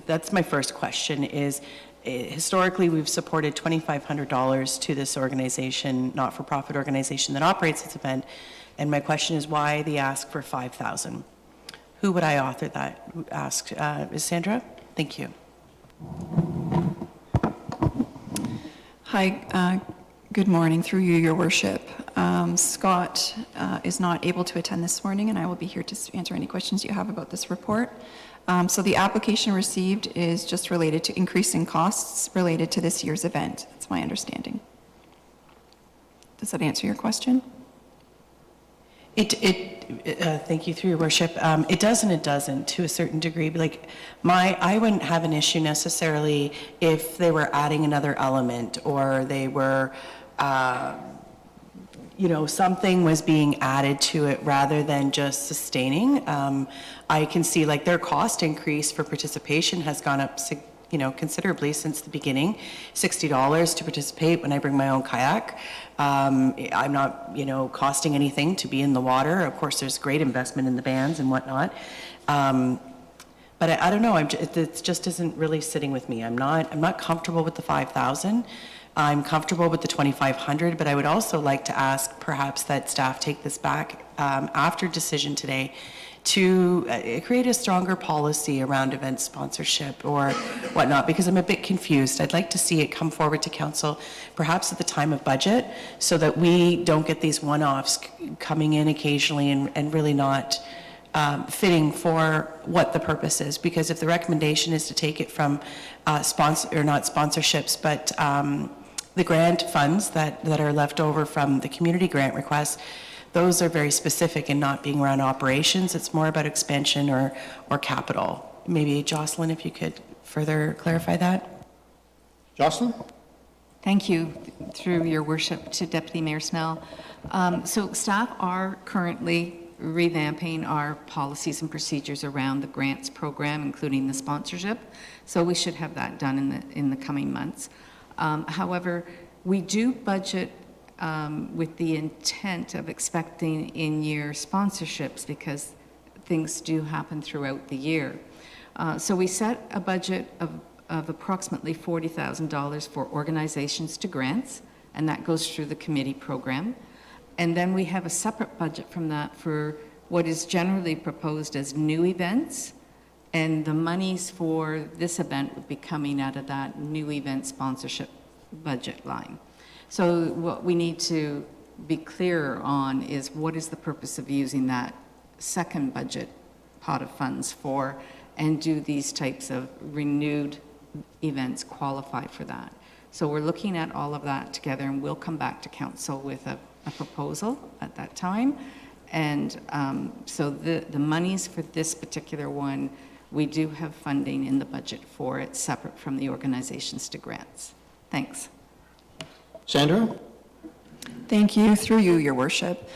That's my first question is, historically, we've supported $2,500 to this organization, not-for-profit organization that operates this event, and my question is why the ask for $5,000? Who would I author that ask? Is Sandra? Thank you. Hi, good morning, through you, Your Worship. Scott is not able to attend this morning, and I will be here to answer any questions you have about this report. So the application received is just related to increasing costs related to this year's event. That's my understanding. Does that answer your question? Thank you, through your worship. It does and it doesn't to a certain degree. Like I wouldn't have an issue necessarily if they were adding another element or they were, something was being added to it rather than just sustaining. I can see like their cost increase for participation has gone up considerably since the beginning. $60 to participate when I bring my own kayak. I'm not, costing anything to be in the water. Of course, there's great investment in the bands and whatnot. But I don't know, it just isn't really sitting with me. I'm not comfortable with the 5,000. I'm comfortable with the 2,500, but I would also like to ask perhaps that staff take this back after decision today to create a stronger policy around event sponsorship or whatnot, because I'm a bit confused. I'd like to see it come forward to council, perhaps at the time of budget, so that we don't get these one-offs coming in occasionally and really not fitting for what the purpose is. Because if the recommendation is to take it from not sponsorships, but the grant funds that are left over from the community grant requests, those are very specific and not being around operations. It's more about expansion or capital. Maybe Jocelyn, if you could further clarify that. Jocelyn? Thank you, through your worship, to Deputy Mayor Snell. So staff are currently revamping our policies and procedures around the grants program, including the sponsorship. So we should have that done in the coming months. However, we do budget with the intent of expecting in-year sponsorships because things do happen throughout the year. So we set a budget of approximately $40,000 for organizations to grants, and that goes through the committee program. And then we have a separate budget from that for what is generally proposed as new events, and the monies for this event would be coming out of that new event sponsorship budget line. So what we need to be clear on is what is the purpose of using that second budget pot of funds for, and do these types of renewed events qualify for that? So we're looking at all of that together, and we'll come back to council with a proposal at that time. And so the monies for this particular one, we do have funding in the budget for it, separate from the organizations to grants. Thanks. Sandra? Thank you, through you, Your Worship.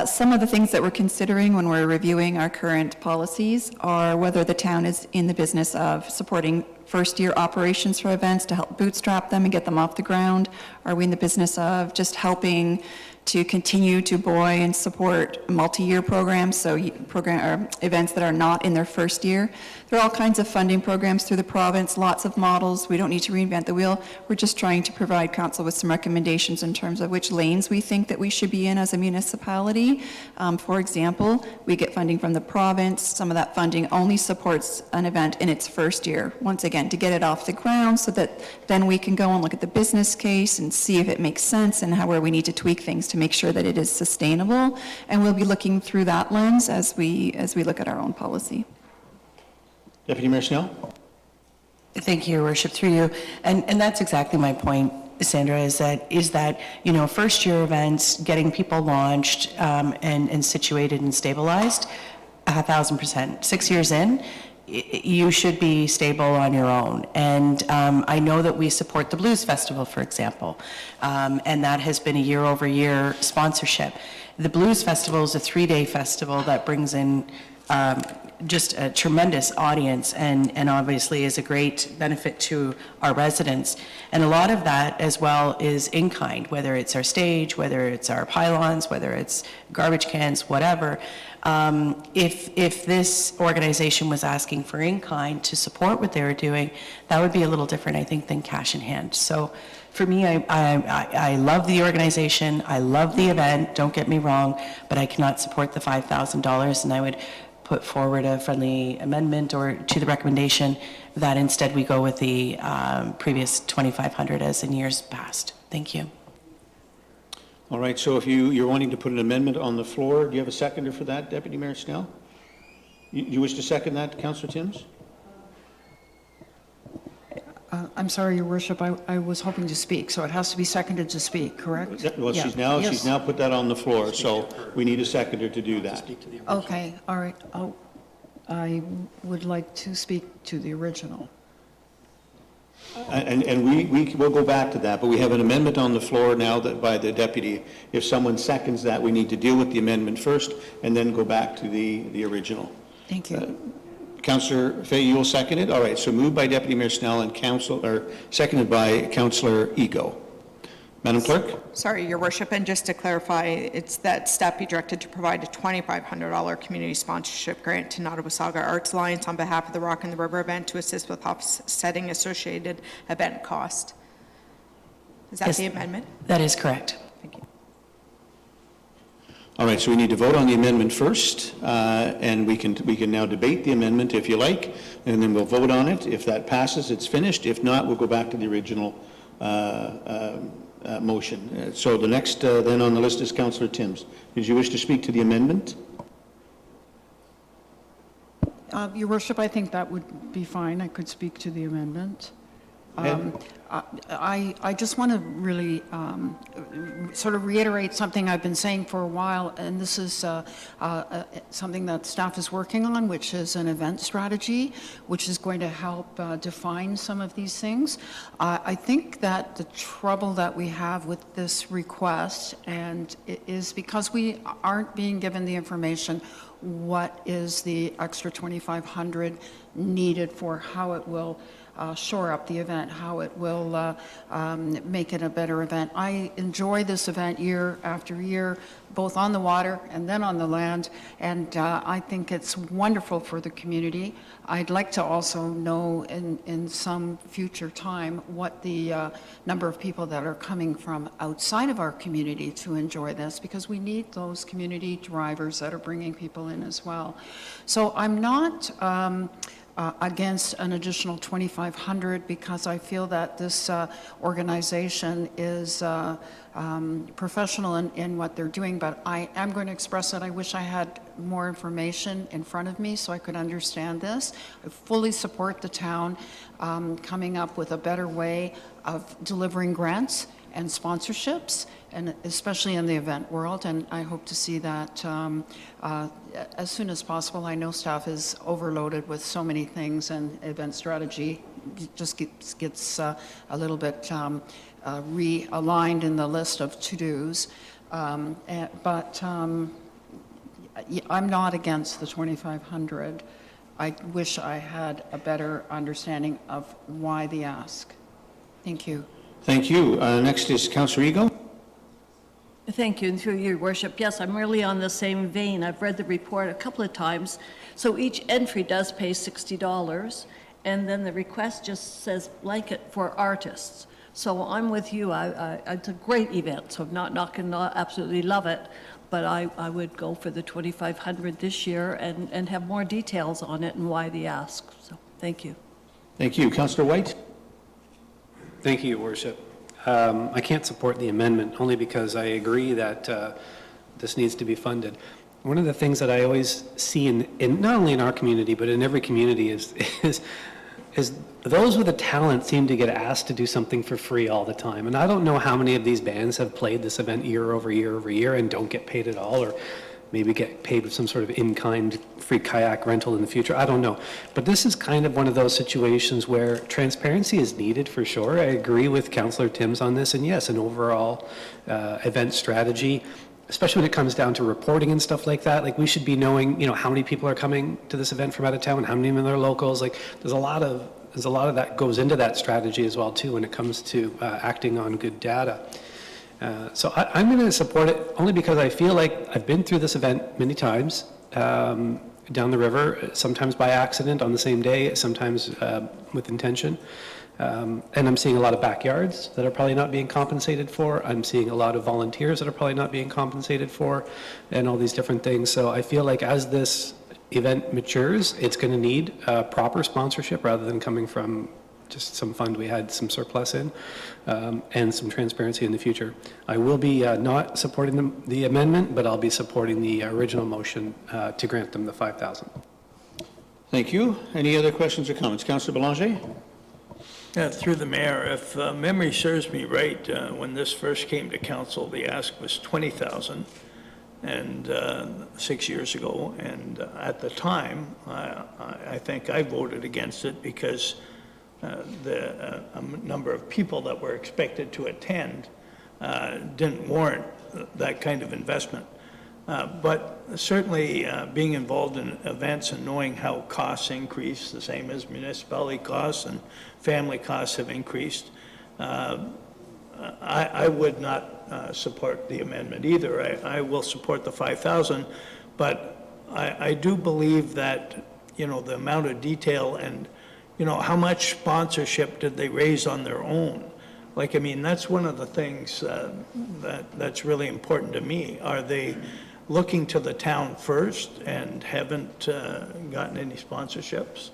Some of the things that we're considering when we're reviewing our current policies are whether the town is in the business of supporting first-year operations for events to help bootstrap them and get them off the ground. Are we in the business of just helping to continue to buoy and support multi-year programs, so events that are not in their first year? There are all kinds of funding programs through the province, lots of models. We don't need to reinvent the wheel. We're just trying to provide council with some recommendations in terms of which lanes we think that we should be in as a municipality. For example, we get funding from the province. Some of that funding only supports an event in its first year, once again, to get it off the ground so that then we can go and look at the business case and see if it makes sense and where we need to tweak things to make sure that it is sustainable. And we'll be looking through that lens as we look at our own policy. Deputy Mayor Snell? Thank you, Your Worship, through you. And that's exactly my point, Sandra, is that, you know, first-year events, getting people launched and situated and stabilized, 1,000%. 6 years in, you should be stable on your own. And I know that we support the Blues Festival, for example, and that has been a year-over-year sponsorship. The Blues Festival is a 3-day festival that brings in just a tremendous audience and obviously is a great benefit to our residents. And a lot of that as well is in kind, whether it's our stage, whether it's our pylons, whether it's garbage cans, whatever. If this organization was asking for in kind to support what they were doing, that would be a little different, I think, than cash in hand. So for me, I love the organization, I love the event, don't get me wrong, but I cannot support the $5,000, and I would put forward a friendly amendment or to the recommendation that instead we go with the previous $2,500 as in years past. Thank you. All right, so if you're wanting to put an amendment on the floor, do you have a seconder for that, Deputy Mayor Snell? You wish to second that, Councillor Timms? I'm sorry, Your Worship, I was hoping to speak, so it has to be seconded to speak, correct? Well, Yeah. she's now put that on the floor, so we need a seconder to do that. Okay, all right. I would like to speak to the original. And we will go back to that, but we have an amendment on the floor now that by the deputy. If someone seconds that, we need to deal with the amendment first and then go back to the original. Thank you. Councillor Fay, you will second it? All right, so moved by Deputy Mayor Snell and seconded by Councillor Ego. Madam Clerk? Sorry, Your Worship, and just to clarify, it's that staff be directed to provide a $2,500 community sponsorship grant to Wasaga Arts Alliance on behalf of the Rock and the River event to assist with offsetting associated event cost. Is that Yes, the amendment? that is correct. Thank you. All right, so we need to vote on the amendment first, and we can now debate the amendment if you like, and then we'll vote on it. If that passes, it's finished. If not, we'll go back to the original motion. So the next then on the list is Councillor Timms. Did you wish to speak to the amendment? Your Worship, I think that would be fine. I could speak to the amendment. I just want to really sort of reiterate something I've been saying for a while, and this is something that staff is working on, which is an event strategy, which is going to help define some of these things. I think that the trouble that we have with this request and is because we aren't being given the information what is the extra $2,500 needed for how it will shore up the event, how it will make it a better event. I enjoy this event year after year, both on the water and then on the land, and I think it's wonderful for the community. I'd like to also know in some future time what the number of people that are coming from outside of our community to enjoy this, because we need those community drivers that are bringing people in as well. So I'm not against an additional $2,500 because I feel that this organization is professional in what they're doing, but I am going to express that I wish I had more information in front of me so I could understand this. I fully support the town coming up with a better way of delivering grants and sponsorships, and especially in the event world, and I hope to see that as soon as possible. I know staff is overloaded with so many things, and event strategy just gets a little bit realigned in the list of to-dos, but I'm not against the $2,500. I wish I had a better understanding of why the ask. Thank you. Thank you. Next is Councillor Ego. Thank you, and through your worship, yes, I'm really on the same vein. I've read the report a couple of times. So each entry does pay $60, and then the request just says blanket for artists. So I'm with you. It's a great event, so I'm not knocking, absolutely love it, but I would go for the $2,500 this year and have more details on it and why the ask. So thank you. Thank you. Councillor White. Thank you, Your Worship. I can't support the amendment, only because I agree that this needs to be funded. One of the things that I always see in not only in our community, but in every community is those with the talent seem to get asked to do something for free all the time. And I don't know how many of these bands have played this event year over year over year and don't get paid at all, or maybe get paid with some sort of in-kind free kayak rental in the future. I don't know. But this is kind of one of those situations where transparency is needed for sure. I agree with Councillor Timms on this. And yes, an overall event strategy, especially when it comes down to reporting and stuff like that. Like, we should be knowing, how many people are coming to this event from out of town and how many of them are locals. Like, there's a lot of that goes into that strategy as well too when it comes to acting on good data. So I'm going to support it only because I feel like I've been through this event many times down the river, sometimes by accident on the same day, sometimes with intention. And I'm seeing a lot of backyards that are probably not being compensated for. I'm seeing a lot of volunteers that are probably not being compensated for, and all these different things. So I feel like as this event matures, it's going to need proper sponsorship rather than coming from just some fund we had some surplus in, and some transparency in the future. I will be not supporting the amendment, but I'll be supporting the original motion to grant them the $5,000. Thank you. Any other questions or comments? Councillor Belanger? Through the mayor, if memory serves me right, when this first came to council, the ask was $20,000, and 6 years ago, and at the time, I think I voted against it because the number of people that were expected to attend didn't warrant that kind of investment. But certainly being involved in events and knowing how costs increase, the same as municipality costs and family costs have increased, I would not support the amendment either. I will support the 5,000, but I do believe that, the amount of detail and, how much sponsorship did they raise on their own? Like, that's one of the things that's really important to me. Are they looking to the town first and haven't gotten any sponsorships?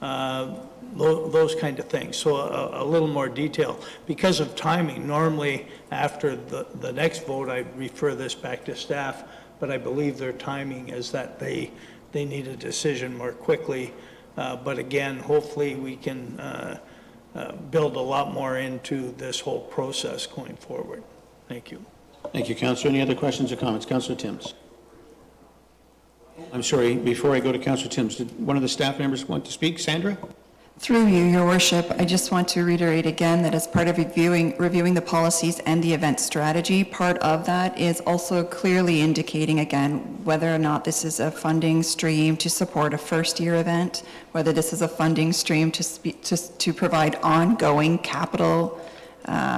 Those kind of things. So a little more detail. Because of timing, normally after the next vote, I'd refer this back to staff, but I believe their timing is that they need a decision more quickly. But again, hopefully we can build a lot more into this whole process going forward. Thank you. Thank you, Councillor. Any other questions or comments? Councillor Timms. I'm sorry, before I go to Councillor Timms, did one of the staff members want to speak? Sandra? Through you, Your Worship, I just want to reiterate again that as part of reviewing the policies and the event strategy, part of that is also clearly indicating again whether or not this is a funding stream to support a first-year event, whether this is a funding stream to provide ongoing capital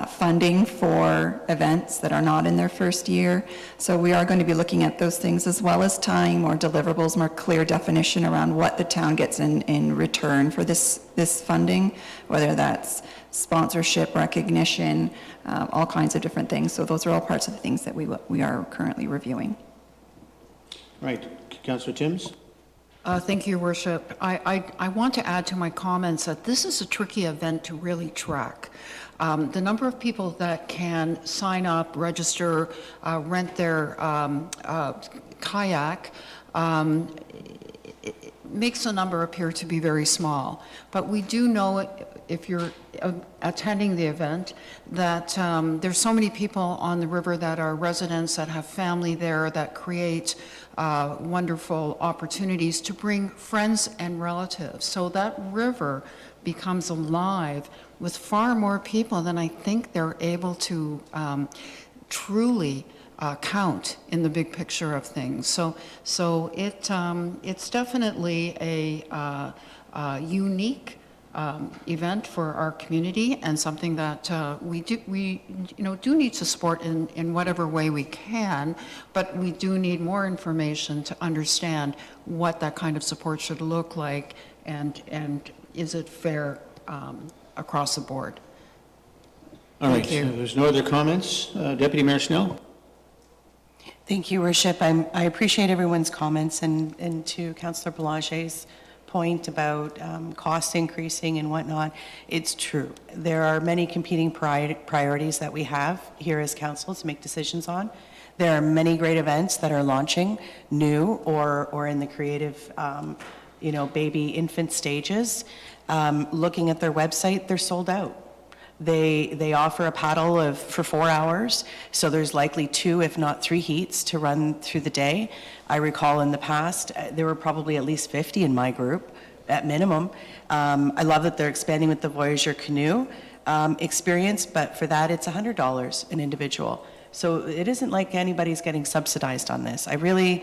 funding for events that are not in their first year. So we are going to be looking at those things, as well as tying more deliverables, more clear definition around what the town gets in return for this funding, whether that's sponsorship, recognition, all kinds of different things. So those are all parts of the things that we are currently reviewing. Right. Councillor Timms? Thank you, Your Worship. I want to add to my comments that this is a tricky event to really track. The number of people that can sign up, register, rent their kayak, it makes the number appear to be very small. But we do know, if you're attending the event, that there's so many people on the river that are residents, that have family there, that create wonderful opportunities to bring friends and relatives. So that river becomes alive with far more people than I think they're able to truly count in the big picture of things. So it's definitely a unique event for our community, and something that we do need to support in whatever way we can, but we do need more information to understand what that kind of support should look like, and is it fair across the board. All right, so there's no other comments. Deputy Mayor Snell? Thank you, Worship. I appreciate everyone's comments, and to Councillor Belanger's point about costs increasing and whatnot, it's true. There are many competing priorities that we have here as council to make decisions on. There are many great events that are launching new or in the creative, baby infant stages. Looking at their website, they're sold out. They offer a paddle for 4 hours, so there's likely 2, if not 3 heats to run through the day. I recall in the past, there were probably at least 50 in my group, at minimum. I love that they're expanding with the Voyager canoe experience, but for that, it's $100 an individual. So it isn't like anybody's getting subsidized on this. I really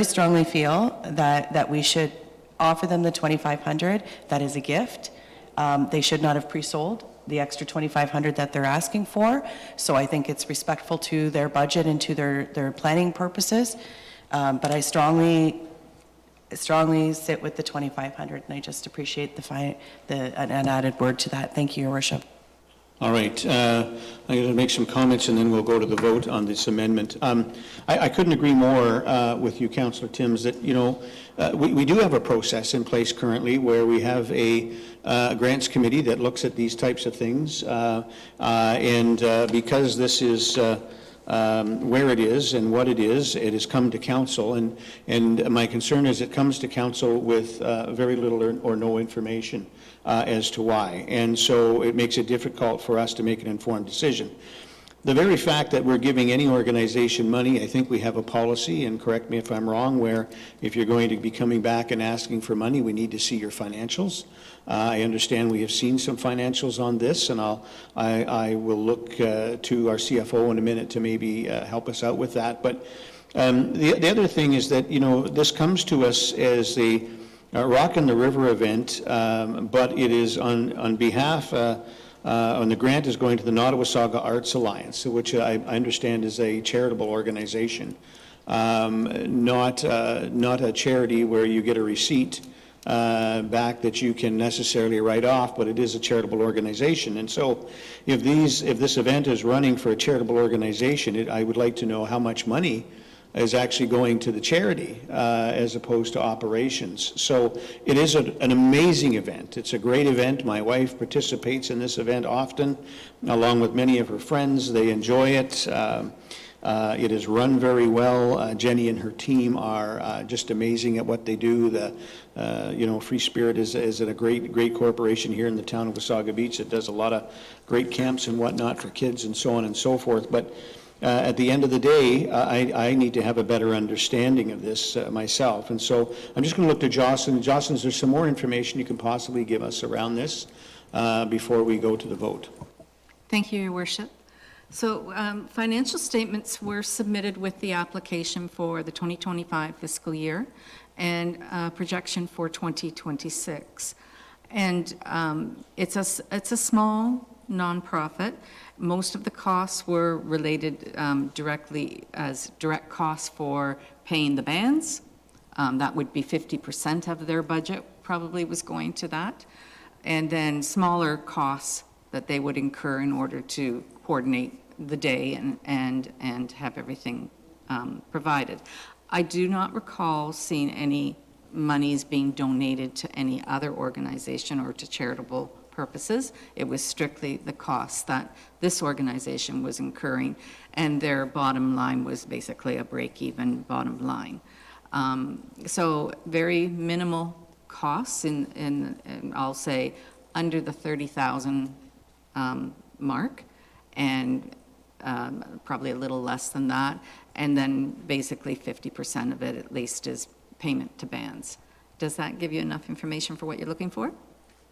strongly feel that we should offer them the $2,500. That is a gift. They should not have pre-sold the extra $2,500 that they're asking for. So I think it's respectful to their budget and to their planning purposes. But I strongly sit with the $2,500, and I just appreciate an added word to that. Thank you, Your Worship. All right. I'm going to make some comments, and then we'll go to the vote on this amendment. I couldn't agree more with you, Councillor Timms, that, we do have a process in place currently where we have a grants committee that looks at these types of things. Because this is where it is and what it has come to council. And my concern is it comes to council with very little or no information as to why. And so it makes it difficult for us to make an informed decision. The very fact that we're giving any organization money, I think we have a policy, and correct me if I'm wrong, where if you're going to be coming back and asking for money, we need to see your financials. I understand we have seen some financials on this, and I will look to our CFO in a minute to maybe help us out with that. But the other thing is that, this comes to us as a Rock in the River event, but it is on behalf and the grant is going to the Wasaga Arts Alliance, which I understand is a charitable organization, not a charity where you get a receipt back that you can necessarily write off, but it is a charitable organization. And so if this event is running for a charitable organization, I would like to know how much money is actually going to the charity as opposed to operations. So it is an amazing event. It's a great event. My wife participates in this event often, along with many of her friends. They enjoy it. It is run very well. Jenny and her team are just amazing at what they do. Free Spirit is a great corporation here in the town of Wasaga Beach that does a lot of great camps and whatnot for kids and so on and so forth. But at the end of the day, I need to have a better understanding of this myself. And so I'm just going to look to Jocelyn. Jocelyn, is there some more information you can possibly give us around this before we go to the vote? Thank you, Your Worship. So financial statements were submitted with the application for the 2025 fiscal year and projection for 2026. And it's a small nonprofit. Most of the costs were related directly as direct costs for paying the bands. That would be 50% of their budget probably was going to that. And then smaller costs that they would incur in order to coordinate the day and have everything provided. I do not recall seeing any monies being donated to any other organization or to charitable purposes. It was strictly the costs that this organization was incurring, and their bottom line was basically a break-even bottom line. So very minimal costs, and I'll say under the 30,000 mark, and probably a little less than that, and then basically 50% of it at least is payment to bands. Does that give you enough information for what you're looking for?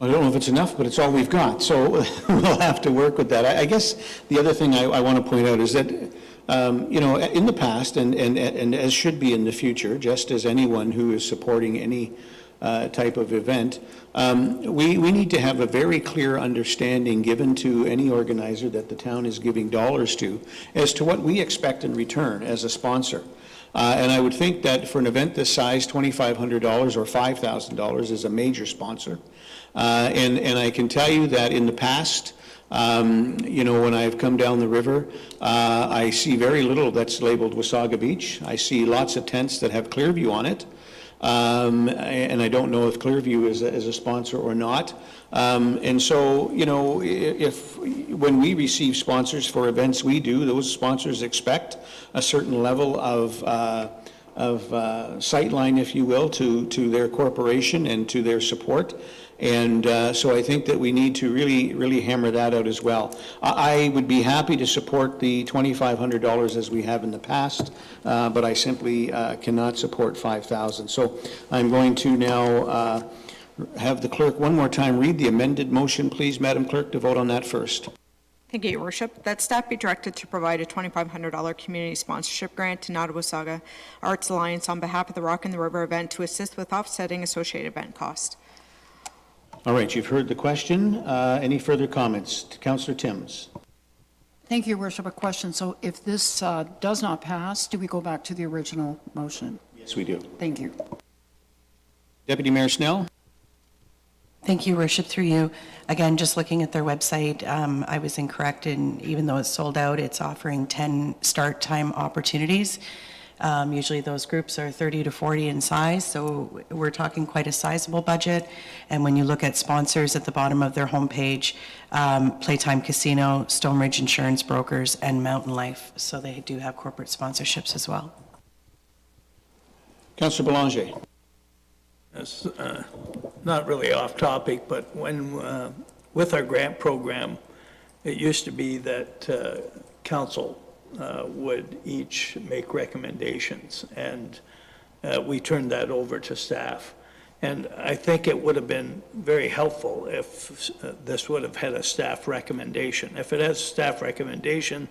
I don't know if it's enough, but it's all we've got, so we'll have to work with that. I guess the other thing I want to point out is that, in the past, and as should be in the future, just as anyone who is supporting any type of event, we need to have a very clear understanding given to any organizer that the town is giving dollars to as to what we expect in return as a sponsor. And I would think that for an event this size, $2,500 or $5,000 is a major sponsor. And I can tell you that in the past, when I've come down the river, I see very little that's labeled Wasaga Beach. I see lots of tents that have Clearview on it. And I don't know if Clearview is a sponsor or not. And so, you know, when we receive sponsors for events we do, those sponsors expect a certain level of sightline, if you will, to their corporation and to their support. And so I think that we need to really hammer that out as well. I would be happy to support the $2,500 as we have in the past, but I simply cannot support $5,000. So I'm going to now have the clerk one more time read the amended motion, please, Madam Clerk, to vote on that first. Thank you, Your Worship. That staff be directed to provide a $2,500 community sponsorship grant to Wasaga Arts Alliance on behalf of the Rock in the River event to assist with offsetting associated event cost. All right, you've heard the question. Any further comments? Councillor Timms. Thank you, Your Worship. A question. So if this does not pass, do we go back to the original motion? Yes, we do. Thank you. Deputy Mayor Snell. Thank you, Your Worship, through you. Again, just looking at their website, I was incorrect, and even though it's sold out, it's offering 10 start time opportunities. Usually those groups are 30 to 40 in size, so we're talking quite a sizable budget. And when you look at sponsors at the bottom of their homepage, Playtime Casino, Stone Ridge Insurance Brokers, and Mountain Life. So they do have corporate sponsorships as well. Councillor Belanger. That's not really off topic, but when, with our grant program, it used to be that council would each make recommendations, and we turned that over to staff. And I think it would have been very helpful if this would have had a staff recommendation. If it has staff recommendation,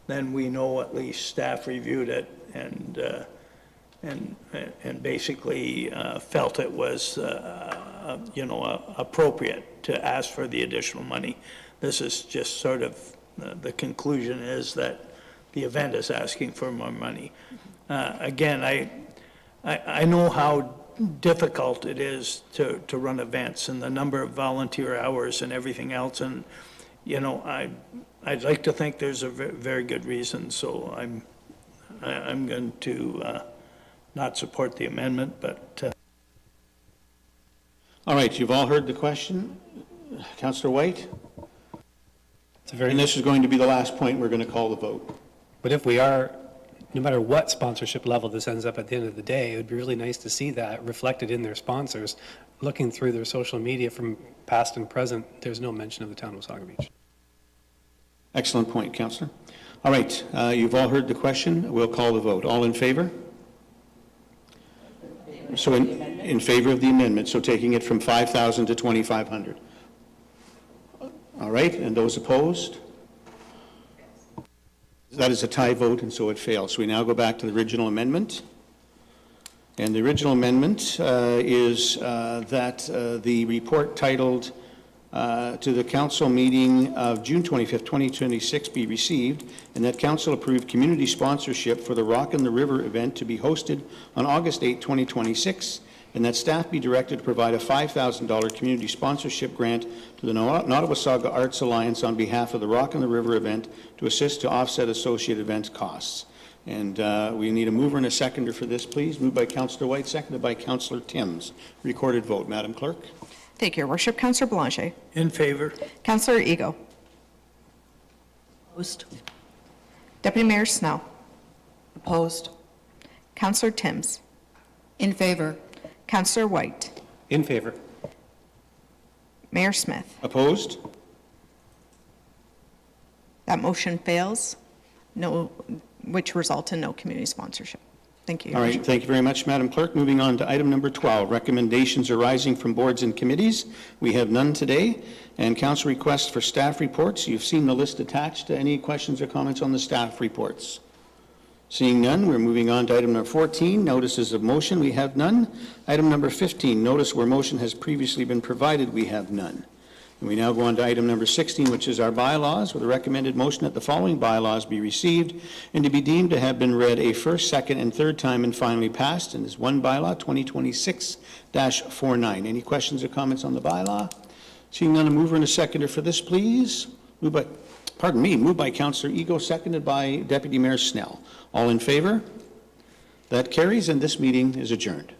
then we know at least staff reviewed it and basically felt it was, you know, appropriate to ask for the additional money. This is just sort of, the conclusion is that the event is asking for more money. Again, I know how difficult it is to run events and the number of volunteer hours and everything else, and, you know, I'd like to think there's a very good reason, so I'm going to not support the amendment, but... All right, you've all heard the question. Councillor White? And this is going to be the last point we're going to call the vote. But if we are, no matter what sponsorship level this ends up at the end of the day, it would be really nice to see that reflected in their sponsors. Looking through their social media from past and present, there's no mention of the town of Wasaga Beach. Excellent point, Councillor. All right, you've all heard the question. We'll call the vote. All in favor? So in favor of the amendment, so taking it from 5,000 to 2,500. All right, and those opposed? That is a tie vote, and so it fails. So we now go back to the original amendment. And the original amendment is that the report titled to the council meeting of June 25th, 2026 be received, and that council approved community sponsorship for the Rock in the River event to be hosted on August 8, 2026, and that staff be directed to provide a $5,000 community sponsorship grant to the Wasaga Arts Alliance on behalf of the Rock in the River event to assist to offset associated event costs. And we need a mover and a seconder for this, please. Moved by Councillor White, seconded by Councillor Timms. Recorded vote, Madam Clerk. Thank you, Your Worship. Councillor Belanger. In favor. Councillor Ego. Opposed. Deputy Mayor Snell. Opposed. Councillor Timms. In favor. Councillor White. In favor. Mayor Smith. Opposed? That motion fails, which results in no community sponsorship. Thank you, Your All Worship. right, thank you very much, Madam Clerk. Moving on to item number 12, recommendations arising from boards and committees. We have none today. And council requests for staff reports. You've seen the list attached. Any questions or comments on the staff reports? Seeing none, we're moving on to item number 14, notices of motion. We have none. Item number 15, notice where motion has previously been provided. We have none. And we now go on to item number 16, which is our bylaws, with a recommended motion that the following bylaws be received and to be deemed to have been read a first, second, and third time and finally passed. And is one bylaw, 2026-49. Any questions or comments on the bylaw? Seeing none, a mover and a seconder for this, please. Moved by Councillor Ego, seconded by Deputy Mayor Snell. All in favor? That carries, and this meeting is adjourned.